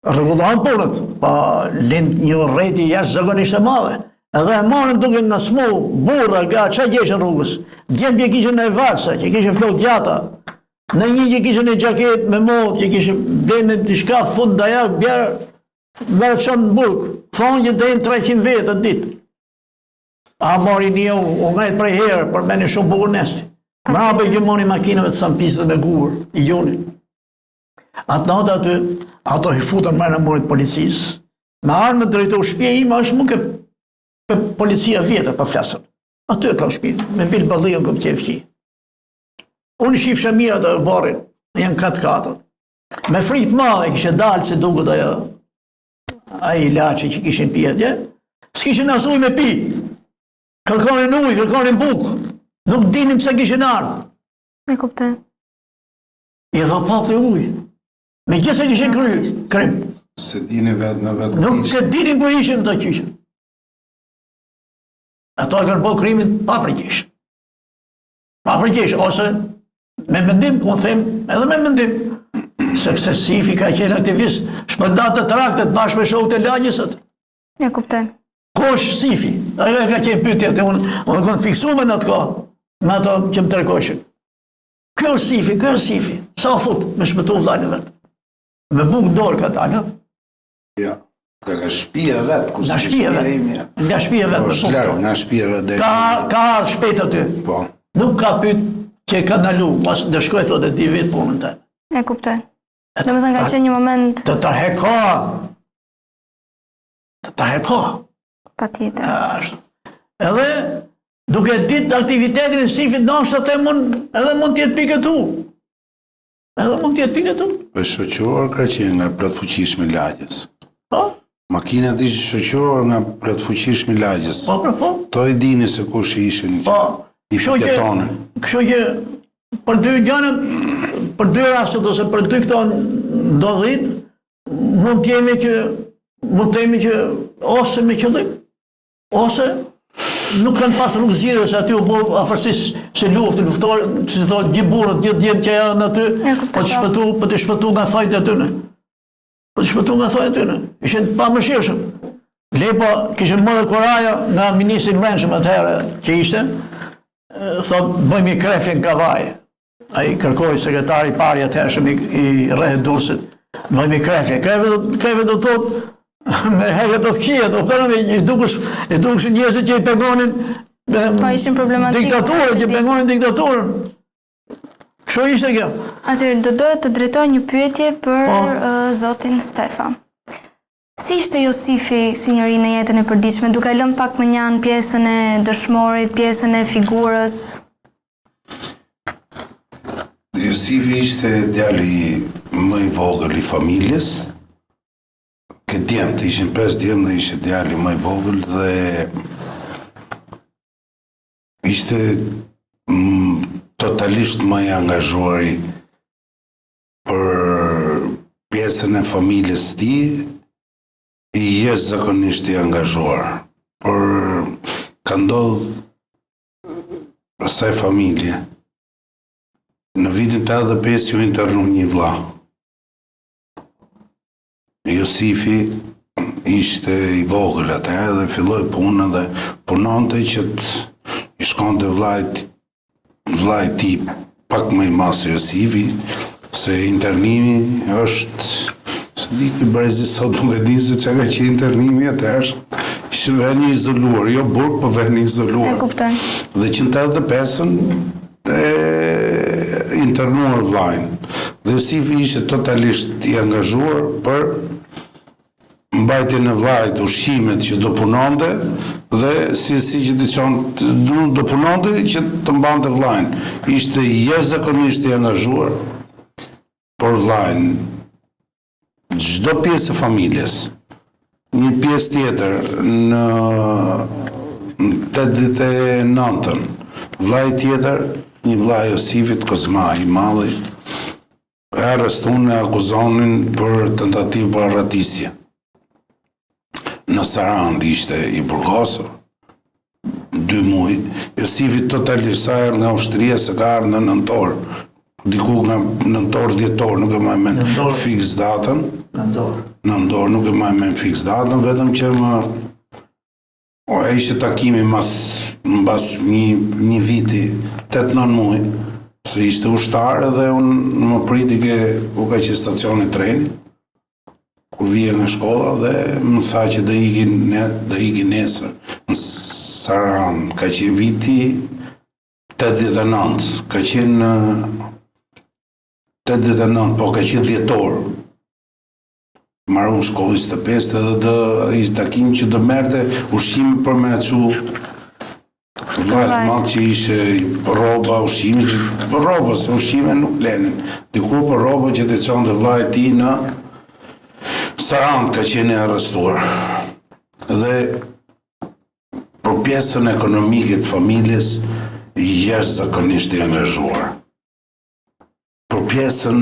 Rregullohen punët, pa lind një rreti jashtë zakonisht e madhe. Edhe e marrën duke nësmu burra nga çfarë gjeshën rrugës. Djembje kishin në varsa, që kishin flokë gjata. Në një që kishin një xhaket me modë, që kishin blenë diçka fund dajak, bjerë çon në burg. Thonë që dejnë 300 vetë atë ditë. A mori një u ngajt prej herë, për meni shumë bukur nesti. Mrapa i gjumoni makinave të sampisët me gur, i junin. Atë natë aty, ato i futën mërë në murit policisë. Me armë drejtohu shtëpia ime është më ke policia vjetër për flasën. Aty e ka shtëpinë, me vilë Ballion kom qefki. Unë shifsha mirë atë barin, janë 4 Me fritë madhe kishe dalë që duket ai ilaçi që kishin pi atje, s'kishin as ujë me pi. Kërkonin ujë, kërkonin bukë. Nuk dinim pse kishin ardhur. E kuptoj. I dha papë ujë. Me gjithë se kishin krim. Se dini vetë në vetë. Nuk se dini ku ishin të qyshin. Ato e kanë po krimin paprikish. Paprikish, ose me mendim, unë them edhe me mendim. Sepse Sifi ka qenë aktivist, shpëndat të traktet bashkë me shokët e lagjësat. E kuptoj. Kosh Sifi, ajo ka qenë pyetje, unë kanë fiksuar në atë kohë, me ato që më tregoshin. Kjo është Sifi, sa fut me shpëtu vllajën e vet. Me bukë dorë ka dalë. Ja, nga shtëpia vet, Nga shtëpia vet. Nga shtëpia vet me bukë. Nga shtëpia vet. Ka ardhur shpejt aty. Po. Nuk ka pyet që ka ndalu, mos do shkoj thotë 10 vjet punën tënde. E kuptoj. Domethënë ka qenë një moment të tërheko. Patjetër. Edhe duke ditë aktivitetin e Sifit, ndoshta them unë, edhe mund të jetë pikë këtu. Për shoqëror ka qenë nga plotfuqishmi i lagjës. Po. Makinat ishin shoqëror nga plotfuqishmi i lagjës. Po. To i dini se kush ishin. Po. I fiketonën. Kështu që për 2 gjërat, për 2 rastet ose për 2 këto ndodhit, mund të themi që ose me qëllim, ose nuk kanë pas rrugë zgjidhje se aty u bë afërsisht se luftorë, si thonë gjithë burrat, gjithë djemt që janë aty, po të shpëtu nga thajt e tyre. Ishin pamëshirshëm. Lepo kishin marrë kuraja nga ministri i Brendshëm atëherë që ishte, thotë bëjmë i krefje në Kavaj. Ai kërkoi sekretari i parë atëhershëm i rreth Durrësit, bëjmë i krefje. Krefje do thotë me herë të kia, do i dukush njerëzit që i pengonin ishin problematikë. Diktaturën, që pengonin diktaturën. Kështu ishte kjo. Atëherë do dohet të drejtoj një pyetje për zotin Stefan. Si ishte Josifi si njeri në jetën e përditshme, duke lënë pak më njanë pjesën e dëshmorit, pjesën e figurës? Josifi ishte djali më i vogël i familjes. Këtë djemt, ishin 5 djemt dhe ishte djali më i vogël dhe ishte totalisht më i angazhuari për pjesën e familjes ti, i jashtëzakonisht i angazhuar. Por ka ndodhur asaj familje. Në vitin 85 ju internu një vlla. Josifi ishte i vogël atëherë dhe filloi punën dhe punonte që i shkonte vllai i tij pak më i madh se Josifi, se internimi është se di që brezi sot nuk e di se çka ka qenë internimi atëherë. Ishte vend i izoluar, jo burg, po vend i izoluar. E kuptoj. Dhe që në 85-ën internuar vllajin. Dhe Josifi ishte totalisht i angazhuar për mbajtjen e vllajit, ushqimet që do punonte dhe si që të çonte do punonte që të mbante vllajin. Ishte jashtëzakonisht i angazhuar për vllajin. Çdo pjesë e familjes. Një pjesë tjetër në 89-ën, vllai tjetër, një vllai Josifit, Kozma i madhi, e arrestuan e akuzonin për tentativë për arratisje. Në Sarand ishte i burgosur, 2 muaj. Josifi totalisht sa erë nga ushtria se ka ardhur në nëntor, diku nga nëntor, dhjetor, nuk e mbaj mend fiks datën. Nëntor, nuk e mbaj mend fiks datën, vetëm që ishte takimi mbas një viti, 8-9 muaj, se ishte ushtar dhe unë më priti ku ka qenë stacioni treni, kur vije nga shkolla dhe më tha që do ikin nesër në Sarand. Ka qenë viti 89, ka qenë 89, po ka qenë dhjetor. Marrun shkollë 25 edhe ishte takim që do merrte ushqim për me çu vllajt madh që ishe rroba, ushqime që për rroba, se ushqime nuk lenin. Diku për rroba që të çonte vllai i tij në Sarand ka qenë arrestuar. Dhe për pjesën ekonomike të familjes jashtëzakonisht i angazhuar. Për pjesën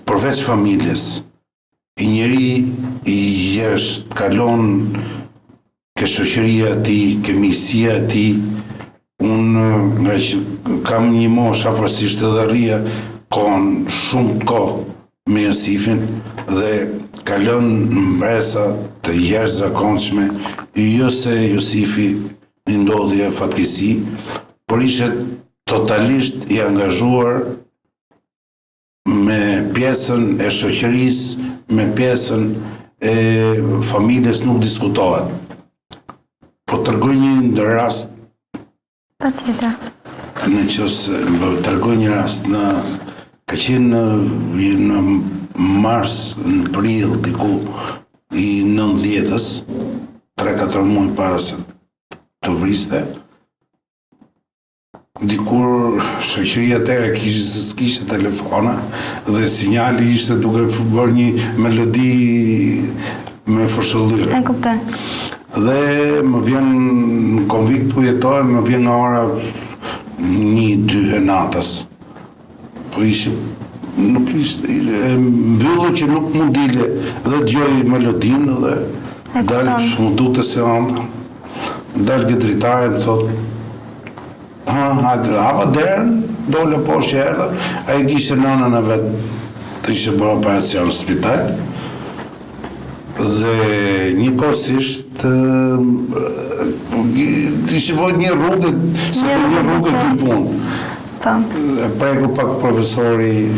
përveç familjes, i njeri i jeshtë kalon ke shoqëria e tij, ke miqësia e tij. Unë nga që kam një moshë afërsisht edhe rria shumë kohë me Josifin dhe kalon mbresa të jashtëzakonshme, jo se Josifi i ndodhi e fatkeqësi, por ishte totalisht i angazhuar me pjesën e shoqërisë, me pjesën e familjes nuk diskutohet. Po tërgoj një rast. Patjetër. Në qoftë tërgoj një rast ka qenë në mars, në prill diku i 90-s, 3-4 muaj para se të vriste. Dikur shoqëria atëherë s'kishte telefona dhe sinjali ishte duke bërë një melodi me fshëllyre. E kuptoj. Dhe më vjen në konvikt ku jetoj, më vjen nga ora 1-2 e natës. Po nuk ishte mbyllur që nuk mund dile dhe dëgjoj melodinë dhe dalë më dute se anda. Dalë ke dritare më thotë hapa derën, dole poshtë që erdhe, a i kishte nënën e vetë të ishte bërë operacion në spital, dhe një kosisht ishte bërë një rrugë, se të një rrugë të punë. Preku pak profesori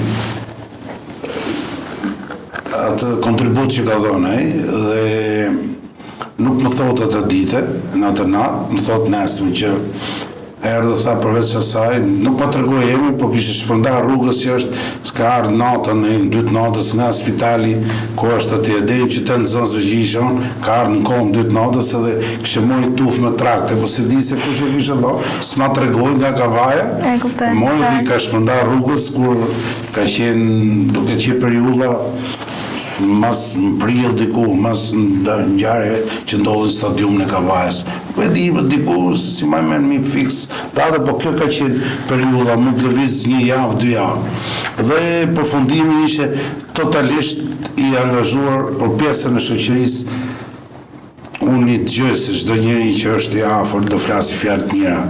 atë kontribut që ka dhënë, dhe nuk më thot atë dite, në atë natë, më thot nesme që erdhe tha përveç asaj, nuk po tregoj emrin, po kishte shpërndar rrugës që është s'ka ardhur natën e 2 natës nga spitali, ku është atje deri në qytet Zonzë Gjishon, ka ardhur në kohë 2 natës edhe kishte marrë tufë me trakte, po se di se kush e kishte dhënë, s'ma tregoj nga Kavaja. E kuptoj. Mori dhe ka shpërndar rrugës kur ka qenë duke qenë periudha mas në prill diku, mas në ngjarje që ndodhi në stadiumin e Kavajës. Po e di diku si më merr mi fiks data, po kjo ka qenë periudha, mund të lëviz 1 javë, 2 javë. Dhe përfundimi ishte totalisht i angazhuar për pjesën e shoqërisë. Unë i dëgjoj se çdo njeri që është i afër do flasi fjalë të mira,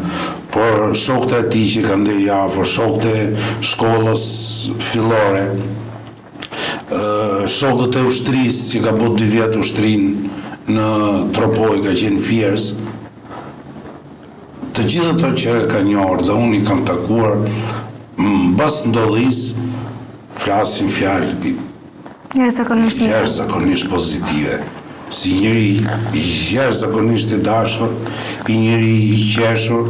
por shokët e tij që kanë ndej afër, shokët e shkollës fillore, shokët e ushtrisë që ka bërë 2 vjet ushtrinë në Tropoj, ka qenë Fiers, të gjithë ato që ka njohur dhe unë i kam takuar mbas ndodhisë, flasin fjalë jashtëzakonisht pozitive. Si njëri jashtëzakonisht i dashur, i njëri i qeshur,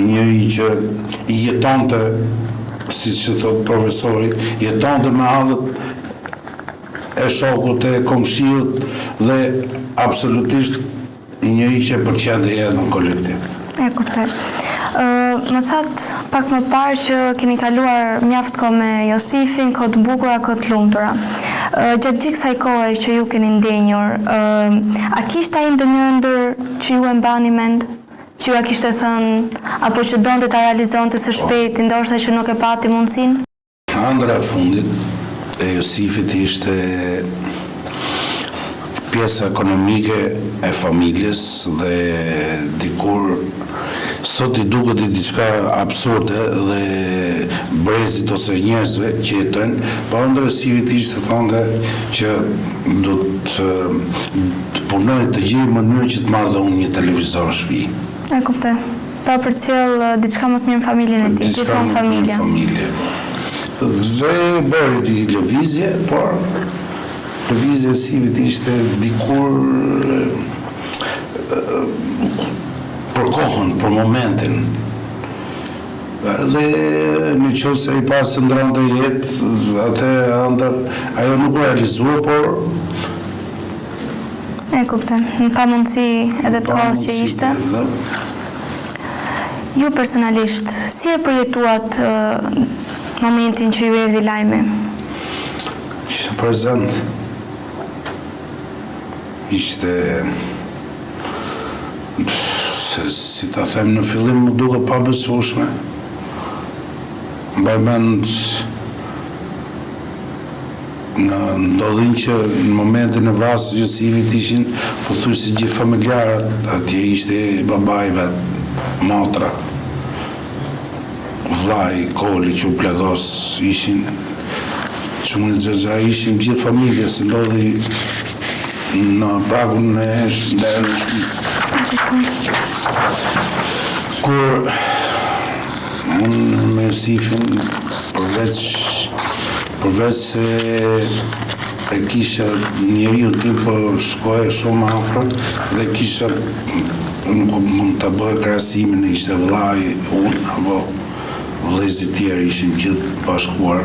i njëri që i jetonte, siç e thot profesori, jetonte me hallet e shokut e komshiut dhe absolutisht i njëri që përqende jetën kolektiv. E kuptoj. Më thatë pak më parë që keni kaluar mjaft kohë me Josifin, kohë të bukura, kohë të lumtura. Gjatë gjithë kësaj kohe që ju keni ndenjur, a kishte ai ndonjë ëndër që ju e mbani mend? Që ju a kishte thënë, apo që donte ta realizonte së shpejti, ndoshta që nuk e pati mundësinë? Ëndra e fundit e Josifit ishte pjesa ekonomike e familjes dhe dikur sot i duket diçka absurde dhe brezit ose njerëzve që jetojnë, pa ëndra e Josifit ishte thonte që do të punoj të gjej mënyrë që të marrë dhe unë një televizor në shtëpi. E kuptoj. Pa përcjell diçka më të mirë në familjen e tij, gjithmonë familja. Dhe bëri një lëvizje, por lëvizja e Josifit ishte dikur për kohën, për momentin. Dhe në qoftë se i pas se ndronte jetë, atë ajo nuk realizua, por e kuptoj, në pamundësi edhe të kohës që ishte. Ju personalisht, si e përjetuat momentin që ju erdhi lajmi? Ishte prezent. Ishte, si ta them në fillim, më duke pa besueshme. Mbaj mend në ndodhin që në momentin e vrasjes së Josifit ishin pothuajse gjithë familjarët, atje ishte babai vet, motra, vllai, koli që u plagos, ishin shumë xhaxha, ishin gjithë familja, se ndodhi në pragun e shtëpisë. Kur unë me Josifin, përveç se e kisha njeriu tim, po shkoja shumë afër dhe kisha, nuk mund të bëhe krahasimin, ishte vllai, unë apo vëllezërit tjerë ishin gjithë bashkuar.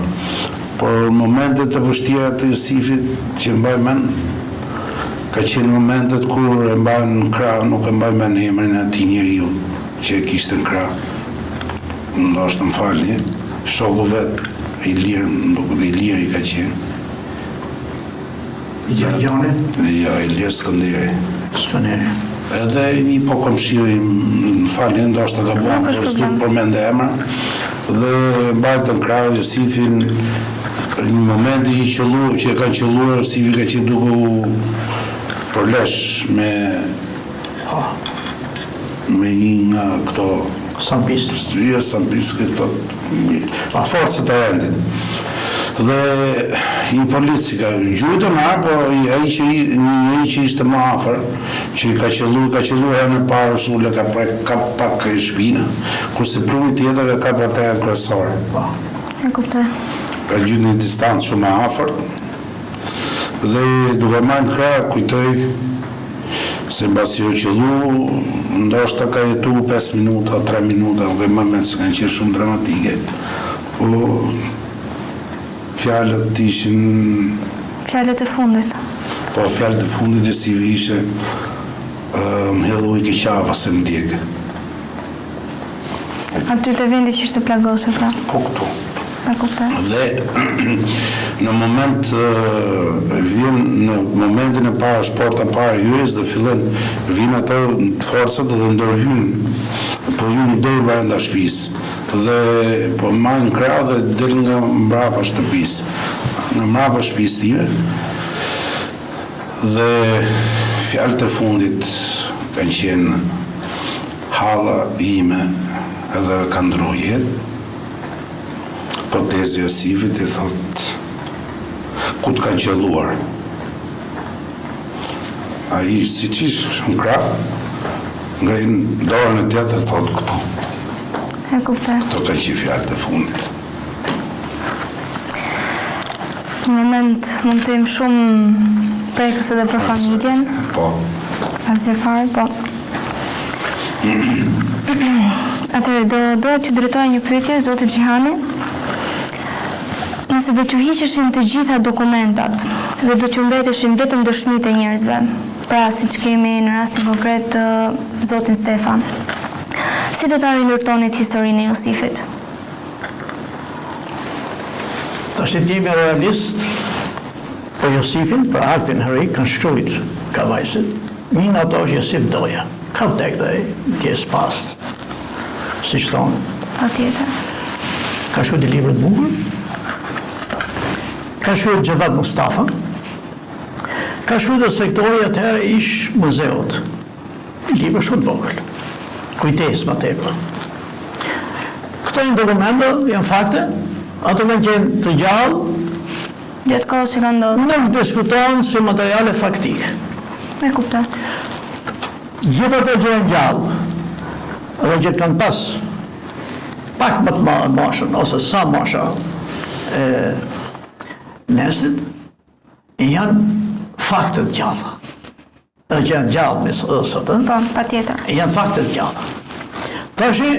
Por momentet të vështira të Josifit që mbaj mend, ka qenë momentet kur e mbaj në krah, nuk e mbaj mend emrin e atij njeriu që e kishte në krah. Ndoshta më falni, shoku vet, Ilir, nuk Ilir i ka qenë. Gjane? Jo, Ilir Skënderi. Skënderi. Edhe një po komshiu im, më falni, ndoshta gabon, por s'du të përmend emra, dhe mbajtë në krah Josifin. Në momenti që e ka qelluar, Josifi ka qenë duke përlesh me një nga këto Sampist. Jo, Sampist, këto forcët e rendit. Dhe një polici ka gjujtë më, po një që ishte më afër, që ka qelluar herën e parë shule, ka pak shpina, kurse prumi tjetër e ka partajën kryesore. E kuptoj. Ka gjujtë një distancë shumë e afërt, dhe duke marrë në krah, kujtoj Se mbasi o qëllu, ndoshta ka jetu 5 minuta, 3 minuta, dhe më me se kanë qenë shumë dramatike. Po, fjalët ishin... Fjalët e fundit. Po, fjalët e fundit e si ishe, më hedhu i keqava se më djekë. Aty të vendi që ishte plagose, pra? Po, këtu. E kuptoj. Dhe në moment vjen në momentin e para shporta para hyrjes dhe fillen vinë ato forcat dhe ndërhyjnë po hyn deri brenda shtëpisë dhe po marrin krah dhe del nga mbrapa shtëpisë. Në mbrapa shtëpisë time dhe fjalët e fundit kanë qenë halla ime edhe ka ndru jetë. Po Tezi Josifit i thot, ku të kanë qelluar? A i si qish shumë krah, ngrejnë dorën e tjetë dhe thot këtu. E kuptoj. Këto kanë qenë fjalët e fundit. Në moment mund të jem shumë prekës edhe për familjen. Po. Asgjë fare, po. Atëherë, do t'ju drejtoj një pyetje, Zoti Xhihani. Nëse do t'ju hiqeshim të gjitha dokumentat dhe do t'ju mbeteshin vetëm dëshmitë e njerëzve, pra siç kemi në rastin konkret të Zotin Stefan, si do ta rindërtonit historinë e Josifit? Tash ti jemi realist, po Josifin, për aktin heroik, kanë shkruajt kavajsit, një nga ato është Josif doja, ka vdek dhe pjesë past, si që thonë. Patjetër. Ka shkruajt i librit bukur, ka shkruajt Xhevat Mustafa, ka shkruajt sektori atëherë ish muzeut. Libër shumë të vogël. Kujtesë më tepër. Këto janë dokumenta, janë fakte, ato kanë qenë të gjallë, Gjatë kohës që ka ndodhur. nuk diskutohen si materiale faktike. E kuptoj. Gjithë ato që janë gjallë, dhe që kanë pas pak më të madhe moshën, ose sa mosha e nestit, janë faktet gjalla. Dhe që janë gjallë në sot, Po, patjetër. janë faktet gjalla. Tashi,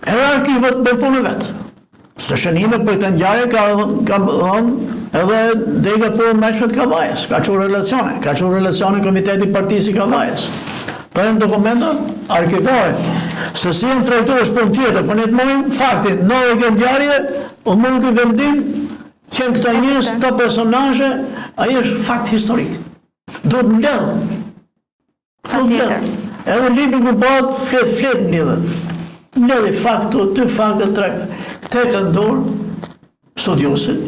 edhe arkivët me punë vetë. Së shënime për të ngjarje ka dhënë edhe dega për mëshmet Kavajës, ka qenë relacione Komiteti Partisë i Kavajës. Këto janë dokumenta arkivore. Se si janë trajtuar për një tjetër, për ne të mojmë faktin, në kjo ngjarje, u mund të vendim që këta njerëz, këta personazhe, ai është fakt historik. Duhet mbledh. Patjetër. Edhe libri ku bëhet flet mbledhet. Mbledhi faktu, dy fakte, tre. Këte kanë dorë studiosit.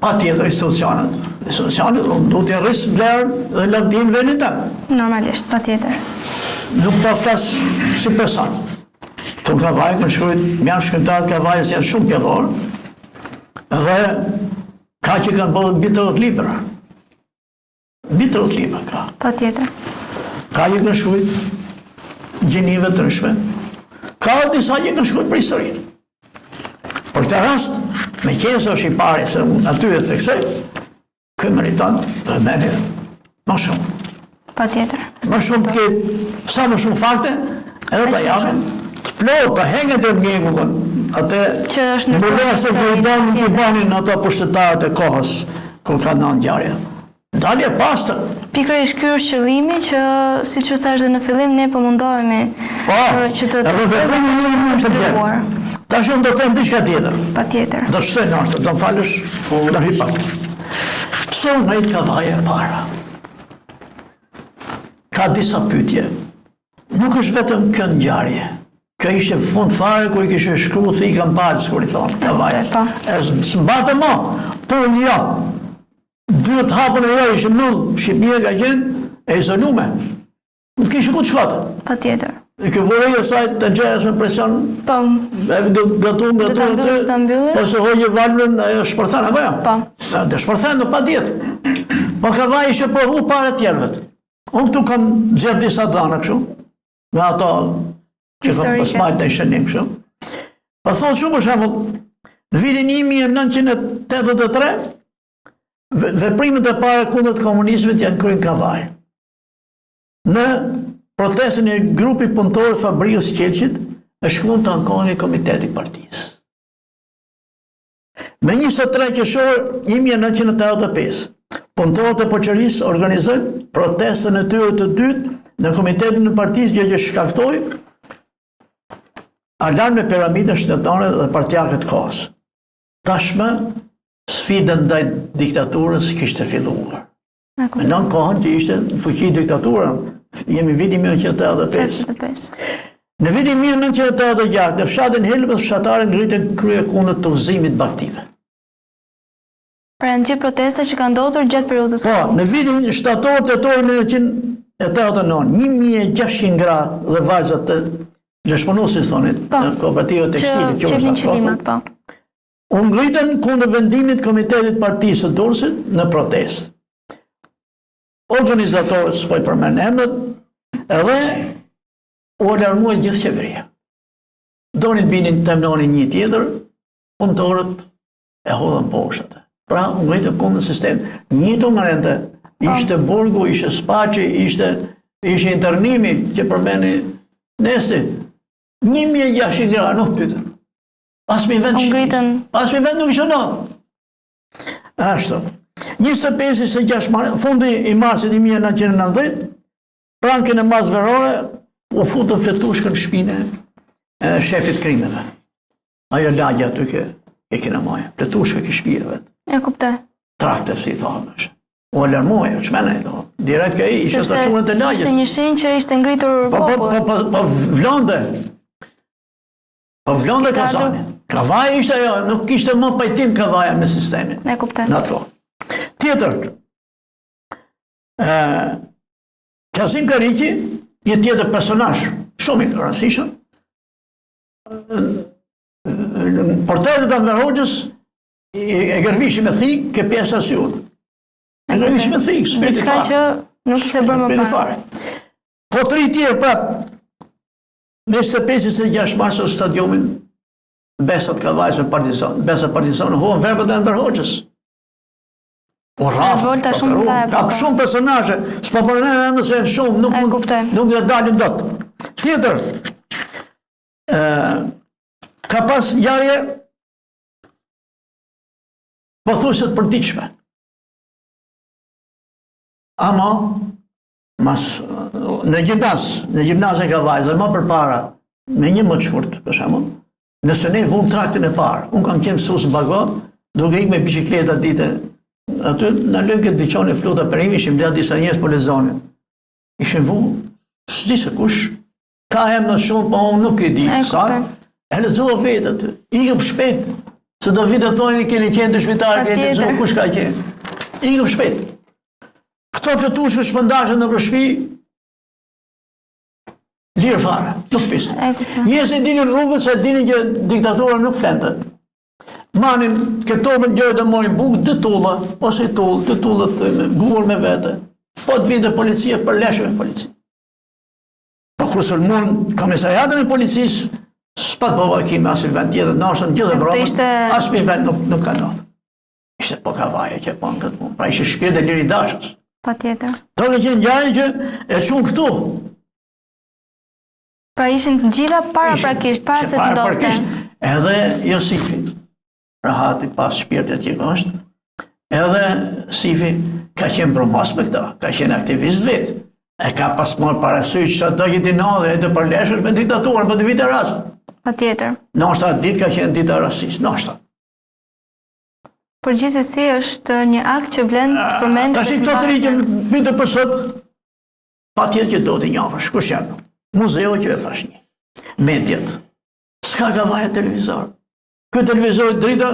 Pa tjetër institucionet. Institucionet duhet të rrisë vlerën dhe lavdin vendin ta. Normalisht, patjetër. Nuk pa flasë si person. Të në Kavajë, kënë shkujt, mjanë shkrimtarët Kavajës janë shumë pjellorë, dhe ka që kanë bëllë mbi 30 libra. Mbi 30 libra ka. Patjetër. Ka që kanë shkujt gjenive të nëshme. Ka disa që kanë shkujt për historinë. Për këtë rast, me qenë është i pari se aty e theksoj, këj meriton dhe meri më shumë. Patjetër. Më shumë të ketë, sa më shumë fakte, edhe të japin, të plotë, të henget e mjegullën, atë Që është në mbërëse proces të i donë të tjetër. banin ato pushtetarët e kohës, kur ka në ngjarje. Dalje pastër. Pikërisht ky është qëllimi që, siç u thash dhe në fillim, ne po mundohemi që të edhe veprimi një mund të shkruar. Tash unë do të them diçka tjetër. Patjetër. Do të shtoj në ashtë, do më falësh, do rri pak. Pse unë ngrit Kavaja e para? Ka disa pyetje. Nuk është vetëm kjo ngjarje. Kjo ishte fund fare kur I kishte shkruar Thikën Palës, kur I thonë Kavaja. Po. S'mbate më, por jo. Duhet hapën e jo, ishte null, Shqipënia ka qenë e izolume. Nuk kishte ku të shkote. Patjetër. E kjo vërejë saj të gjeres me presion, Po. gatu, ta mbyllë? ose hoqë valën, ajo shpërthen, apo jo? Po. Dhe shpërthen, do pa tjetë. Po Kavaja ishte provu pare tjerëvet. Unë këtu kam gjetë disa dhana kështu, nga ato që kam pasmajt në shënim kështu. Po thotë shumë për shembull, në vitin 1983, veprimet e para kundër komunizmit janë kryen kavaj. Në protestën e grupi punëtorë fabrikës Qelqit e shkuan të ankohen e komiteti partisë. Me 23 qershor 1985, punëtorët e Poqerisë organizojnë protestën e tyre të dytë në komitetin e partisë, gjë që shkaktoi alarm me piramide shtetare dhe partjakët të kohës. Tashmë sfida ndaj diktaturës kishte filluar. Në në kohën që ishte në fuqi diktatura, jemi viti 1985. Në vitin 1986, në fshatin Helmës, fshatarë ngritën krye kundër të udhëzimit baktive. Pra në gjithë protesta që ka ndodhur gjatë periudhës. Po, në vitin shtator-tetor 1989, 1600 gra dhe vajzat të lëshponusit, thonit, në kooperativë tekstile që u ngritën kundër vendimit Komitetit Partisë së Durrësit në protestë. Organizatorët s'po i përmend emrat, edhe u alarmua gjithë qeveria. Donin binin të temnonin një tjetër, punëtorët e hodhën poshtë. Pra, u ngritën kundër sistemit. Njëto ngërente, ishte burgu, ishte spaçi, ishte internimi që përmeni Nesti. 1600 gra nuk pyetën. Asmi vend nuk ishte në. Ashtu. 25-26 fundi i marsit 1990, prankën e masë verore, u futën fletushkën në shpinë e shefit krimeve. Ajo lagja aty ke kena maja. Fletushkë ke shpije vetë. E kuptoj. Trakte si i thonë. U alarmoj, çmene do. Direkt ka ishte stacionet e lagjes. Ishte një shenjë që ishte ngritur populli. Po vlonde. Po vlonde Kazani. Kavaja ishte ajo, nuk kishte më pajtim Kavaja me sistemin. E kuptoj. Në ato. Tjetër, Kazim Kariki, një tjetër personazh shumë i rëndësishëm, në portretet e Enver Hoxhës e gërvishi me thikë ke pjesa si unë. E gërvishi me thikë, spiriti fare. Që nuk ishte bërë më parë. Po të ri tjerë prap, në 25-26 mars në stadionin Besat Kavajës me Partizan, Besa Partizan në huën verbet e Enver Hoxhës. O rafë, ka shumë personazhe, s'po përmend nëse janë shumë, nuk do dalin dot. Tjetër, ka pas ngjarje pothuajse të përditshme. Ama në gjimnazin Kavajës dhe më përpara, me një më të shkurt, për shembull, nëse ne vum traktin e parë, unë kam qenë mësues në Bago, duke ikë me bicikleta ditë. Aty në lënë këtë dyqan e fluta perimi, ishim dhe disa njerëz po lezonin. Ishim vu, s'di se kush, ka emra shumë, po unë nuk e di. Sa? E lexova vetë aty. Ikëm shpejt, se do vitë thonë keni qenë dëshmitar, keni lexuar kush ka qenë. Ikëm shpejt. Këto fletushë shpëndashën në shtëpi, lirë fare, nuk piste. Njerëzit dinin rrugën se dinin që diktatura nuk flente. Manin këtobën gjërë dhe morin bukë, dë tulla, ose dë tulla të guër me vete. Po të vinte policia, për leshë me policia. Po kërësër mund komisariatën e policisë, s'pat po vajkime asë i vend tjetër, nashën gjithë Evropën, asë për i vend nuk ka ndodhë. Ishte po Kavaja që po në këtë mund, pra ishte shpirë dhe liri dashës. Pa tjetër. To ke qenë gjari që e qunë këtu. Pra ishin gjitha para prakisht, para se të ndodhë. Edhe Josifi, Rahati pas shpirtet që është, edhe Sifi ka qenë bromas me këta, ka qenë aktivist vetë, e ka pas marrë parasysh që do jeti dhe e të përleshësh me diktaturën për të vite rast. Pa tjetër. Nështë atë ditë ka qenë dita rasist, nështë. Përgjithësi është një akt që vlen të përmendë... Tash i këto të rikë bëjtë për sot, pa tjetë që do t'i njafësh, kush janë? Muzeo që e thash një, mediat, s'ka Kavaja televizor. Këtë televizor drita,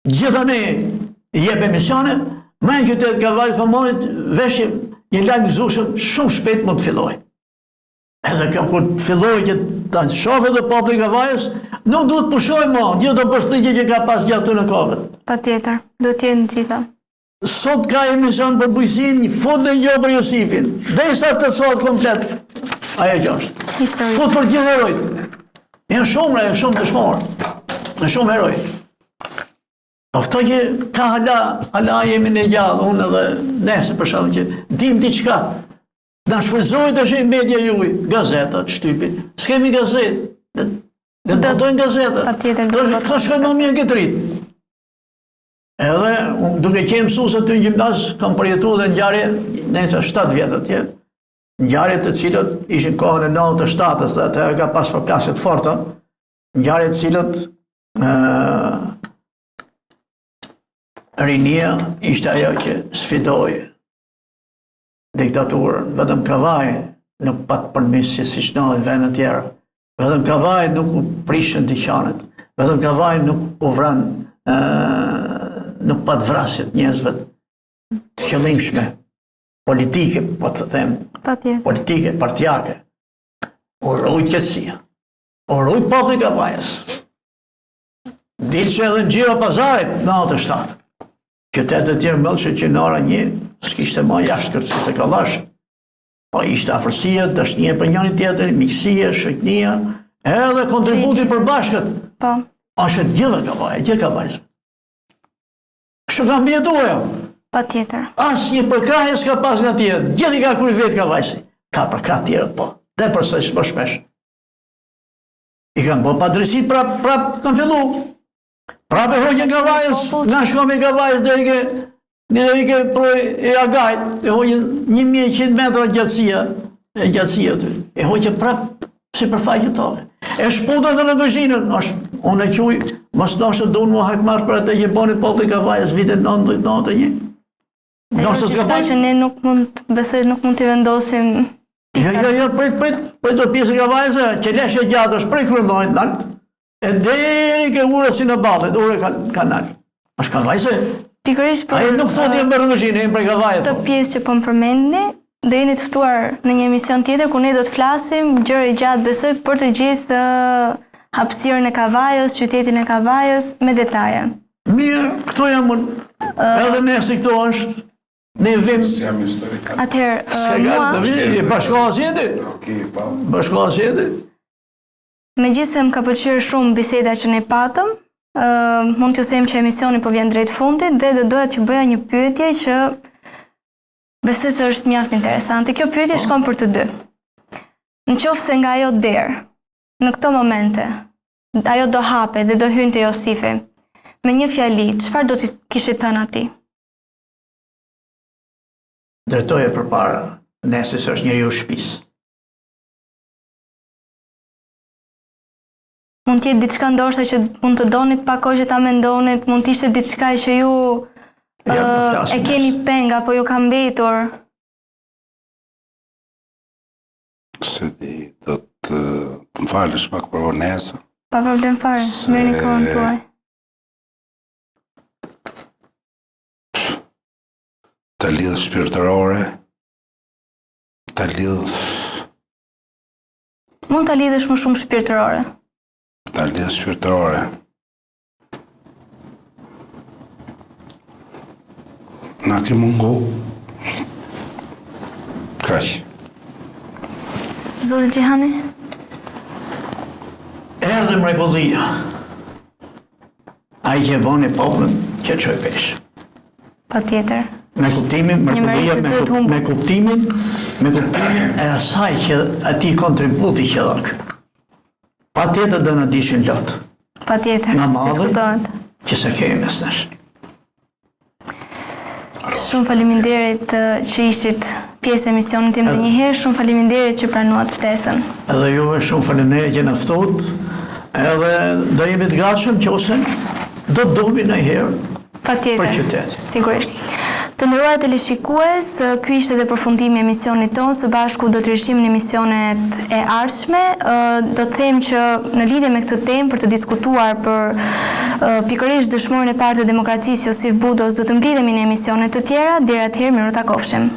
gjitha ne jep emisione, me në qytet Kavajë këmonit veshje një lagë zushëm shumë shpejt më të filloj. Edhe kur të filloj që të shofe dhe popli Kavajës, nuk duhet pushoj më, gjithë të përstëgje që ka pas gjatë të në kohët. Pa tjetër, do t'jenë gjitha. Sot ka emision për bujësin, një fut dhe një për Josifin, dhe i sa të sot komplet, ajo që është. Fut për gjithë herojt. Janë shumë të shmorë. Në shumë heroj. Këto që ka hala jemi në gjallë, unë edhe nesë për shumë që dim diçka. Në shfryzojt është e media juj, gazetat, shtypi, s'kemi gazetë, ne të botojnë gazetat, këto shkojnë më mirë këtë rritë. Edhe, duke qenë mësues aty në gjimnaz, kam përjetu dhe ngjarje, nesë 7 vjetë atje, ngjarje të cilët ishin kohën e 97-ës, dhe atë ka pas përplasje të forta, ngjarje të cilët rinia ishte ajo që sfidoi diktaturën, vetëm Kavaj nuk pat përmirësi si në vende të tjera. Vetëm Kavaj nuk u prishën dyqanet. Vetëm Kavaj nuk u vran, nuk pat vrasjet njerëzve të qëllimshme, politike, po të them, politike, partijake. Uroj qetësia. Uroj populli i Kavajës. Dilçe edhe në xhiro pazarit në 97. Qytetet e tjerë mëllshë që në ora 1 s'kishte më jashtë kërcit e kallash. Po ishte afërsia, dashnia për njëri tjetrin, miqësia, shoqënia, edhe kontributi për bashkët. Po. Është gjithë Kavajë, gjithë Kavajës. Kështu kam mjetuar. Patjetër. Asnjë përkrahje s'ka pas nga tjerët. Gjithë i ka kryer vetë Kavajsi. Ka përkrah tjerët po. Dhe përse më shpesh. I kanë bërë padrejsi prap kanë filluar. Prapë hoqën Kavajës, nga shkome Kavajës deri ke e Agajt, e hoqën 1100 metra gjatësia aty. E hoqën prapë si për faqe toke. E shputën dhe në kuzhinën, unë e quj, mos ndoshtë të unë më hakmarë për atë që boni populli Kavajës vitet 90-91. Ndoshtë s'ka bëjë? Që ne nuk mund, besoj nuk mund t'i vendosim... Jo, prit të pjesë Kavajës, që leshe gjatë është prej Kryllojnë nalt, e deri ke ure si në balet, ure kanal. Ashtë Kavajse? Pikërisht për... A nuk thot jenë bërë në gjinë, jenë prej Kavajë. Të pjesë që po më përmendni, do jeni të ftuar në një emision tjetër, ku ne do të flasim gjëra gjatë besoj për të gjithë hapësirën e Kavajës, qytetin e Kavajës, me detaje. Mirë, këto jam unë, edhe nësi këto është, ne vim... Atëherë, bashkohës jeti? Bashkohës jeti? Me gjithë se më ka pëlqyer shumë biseda që ne patëm, mund t'ju them që emisioni po vjen drejt fundit dhe do doja që bëja një pyetje që besoj se është mjaft interesante. Kjo pyetje shkon për të dy. Në qoftë se nga ajo derë, në këto momente, ajo do hape dhe do hynte Josifi, me një fjali, çfarë do t'i kishit thënë atij? Drejtoje përpara, nëse është njeriu shtëpisë. Mund t'jetë diçka ndoshta që mund të donit pak kohë që ta mendonit, mund t'ishte diçka që ju e keni peng apo ju ka mbetur. Se di, do të më falësh pak për vonesën. Pa problem fare, merrni kohën tuaj. Të lidhë shpirtërore, të lidhë... Mund të lidhësh më shumë shpirtërore. Të lidhë shpirtërore. Na ki mungu. Kaq. Zotë Gjihani? Erdhe mrekullia. A i që boni popullin, që qoj pesh. Patjetër. Me kuptimin, me kuptimin e asaj që ati kontributi që dhëkë. Pa tjetër dhe në dishin lotë. Pa tjetër, si skutohet. Që se kemi mes nesh. Shumë faleminderit që ishit pjesë e emisionit tim dhe njëherë, shumë faleminderit që pranuat ftesën. Edhe juve shumë faleminderit që në ftot, edhe do jemi të gatshëm që ose do të dobi në herë për qytet. Sigurisht. Të nderuar teleshikues, ky ishte edhe përfundimi i emisionit tonë, së bashku do të rishim në emisionet e ardhshme. Do të them që në lidhje me këtë temë për të diskutuar për pikërisht dëshmorën e parë të demokracisë Josif Budos do të mblidhemi në emisione të tjera, deri atëherë miru takofshim.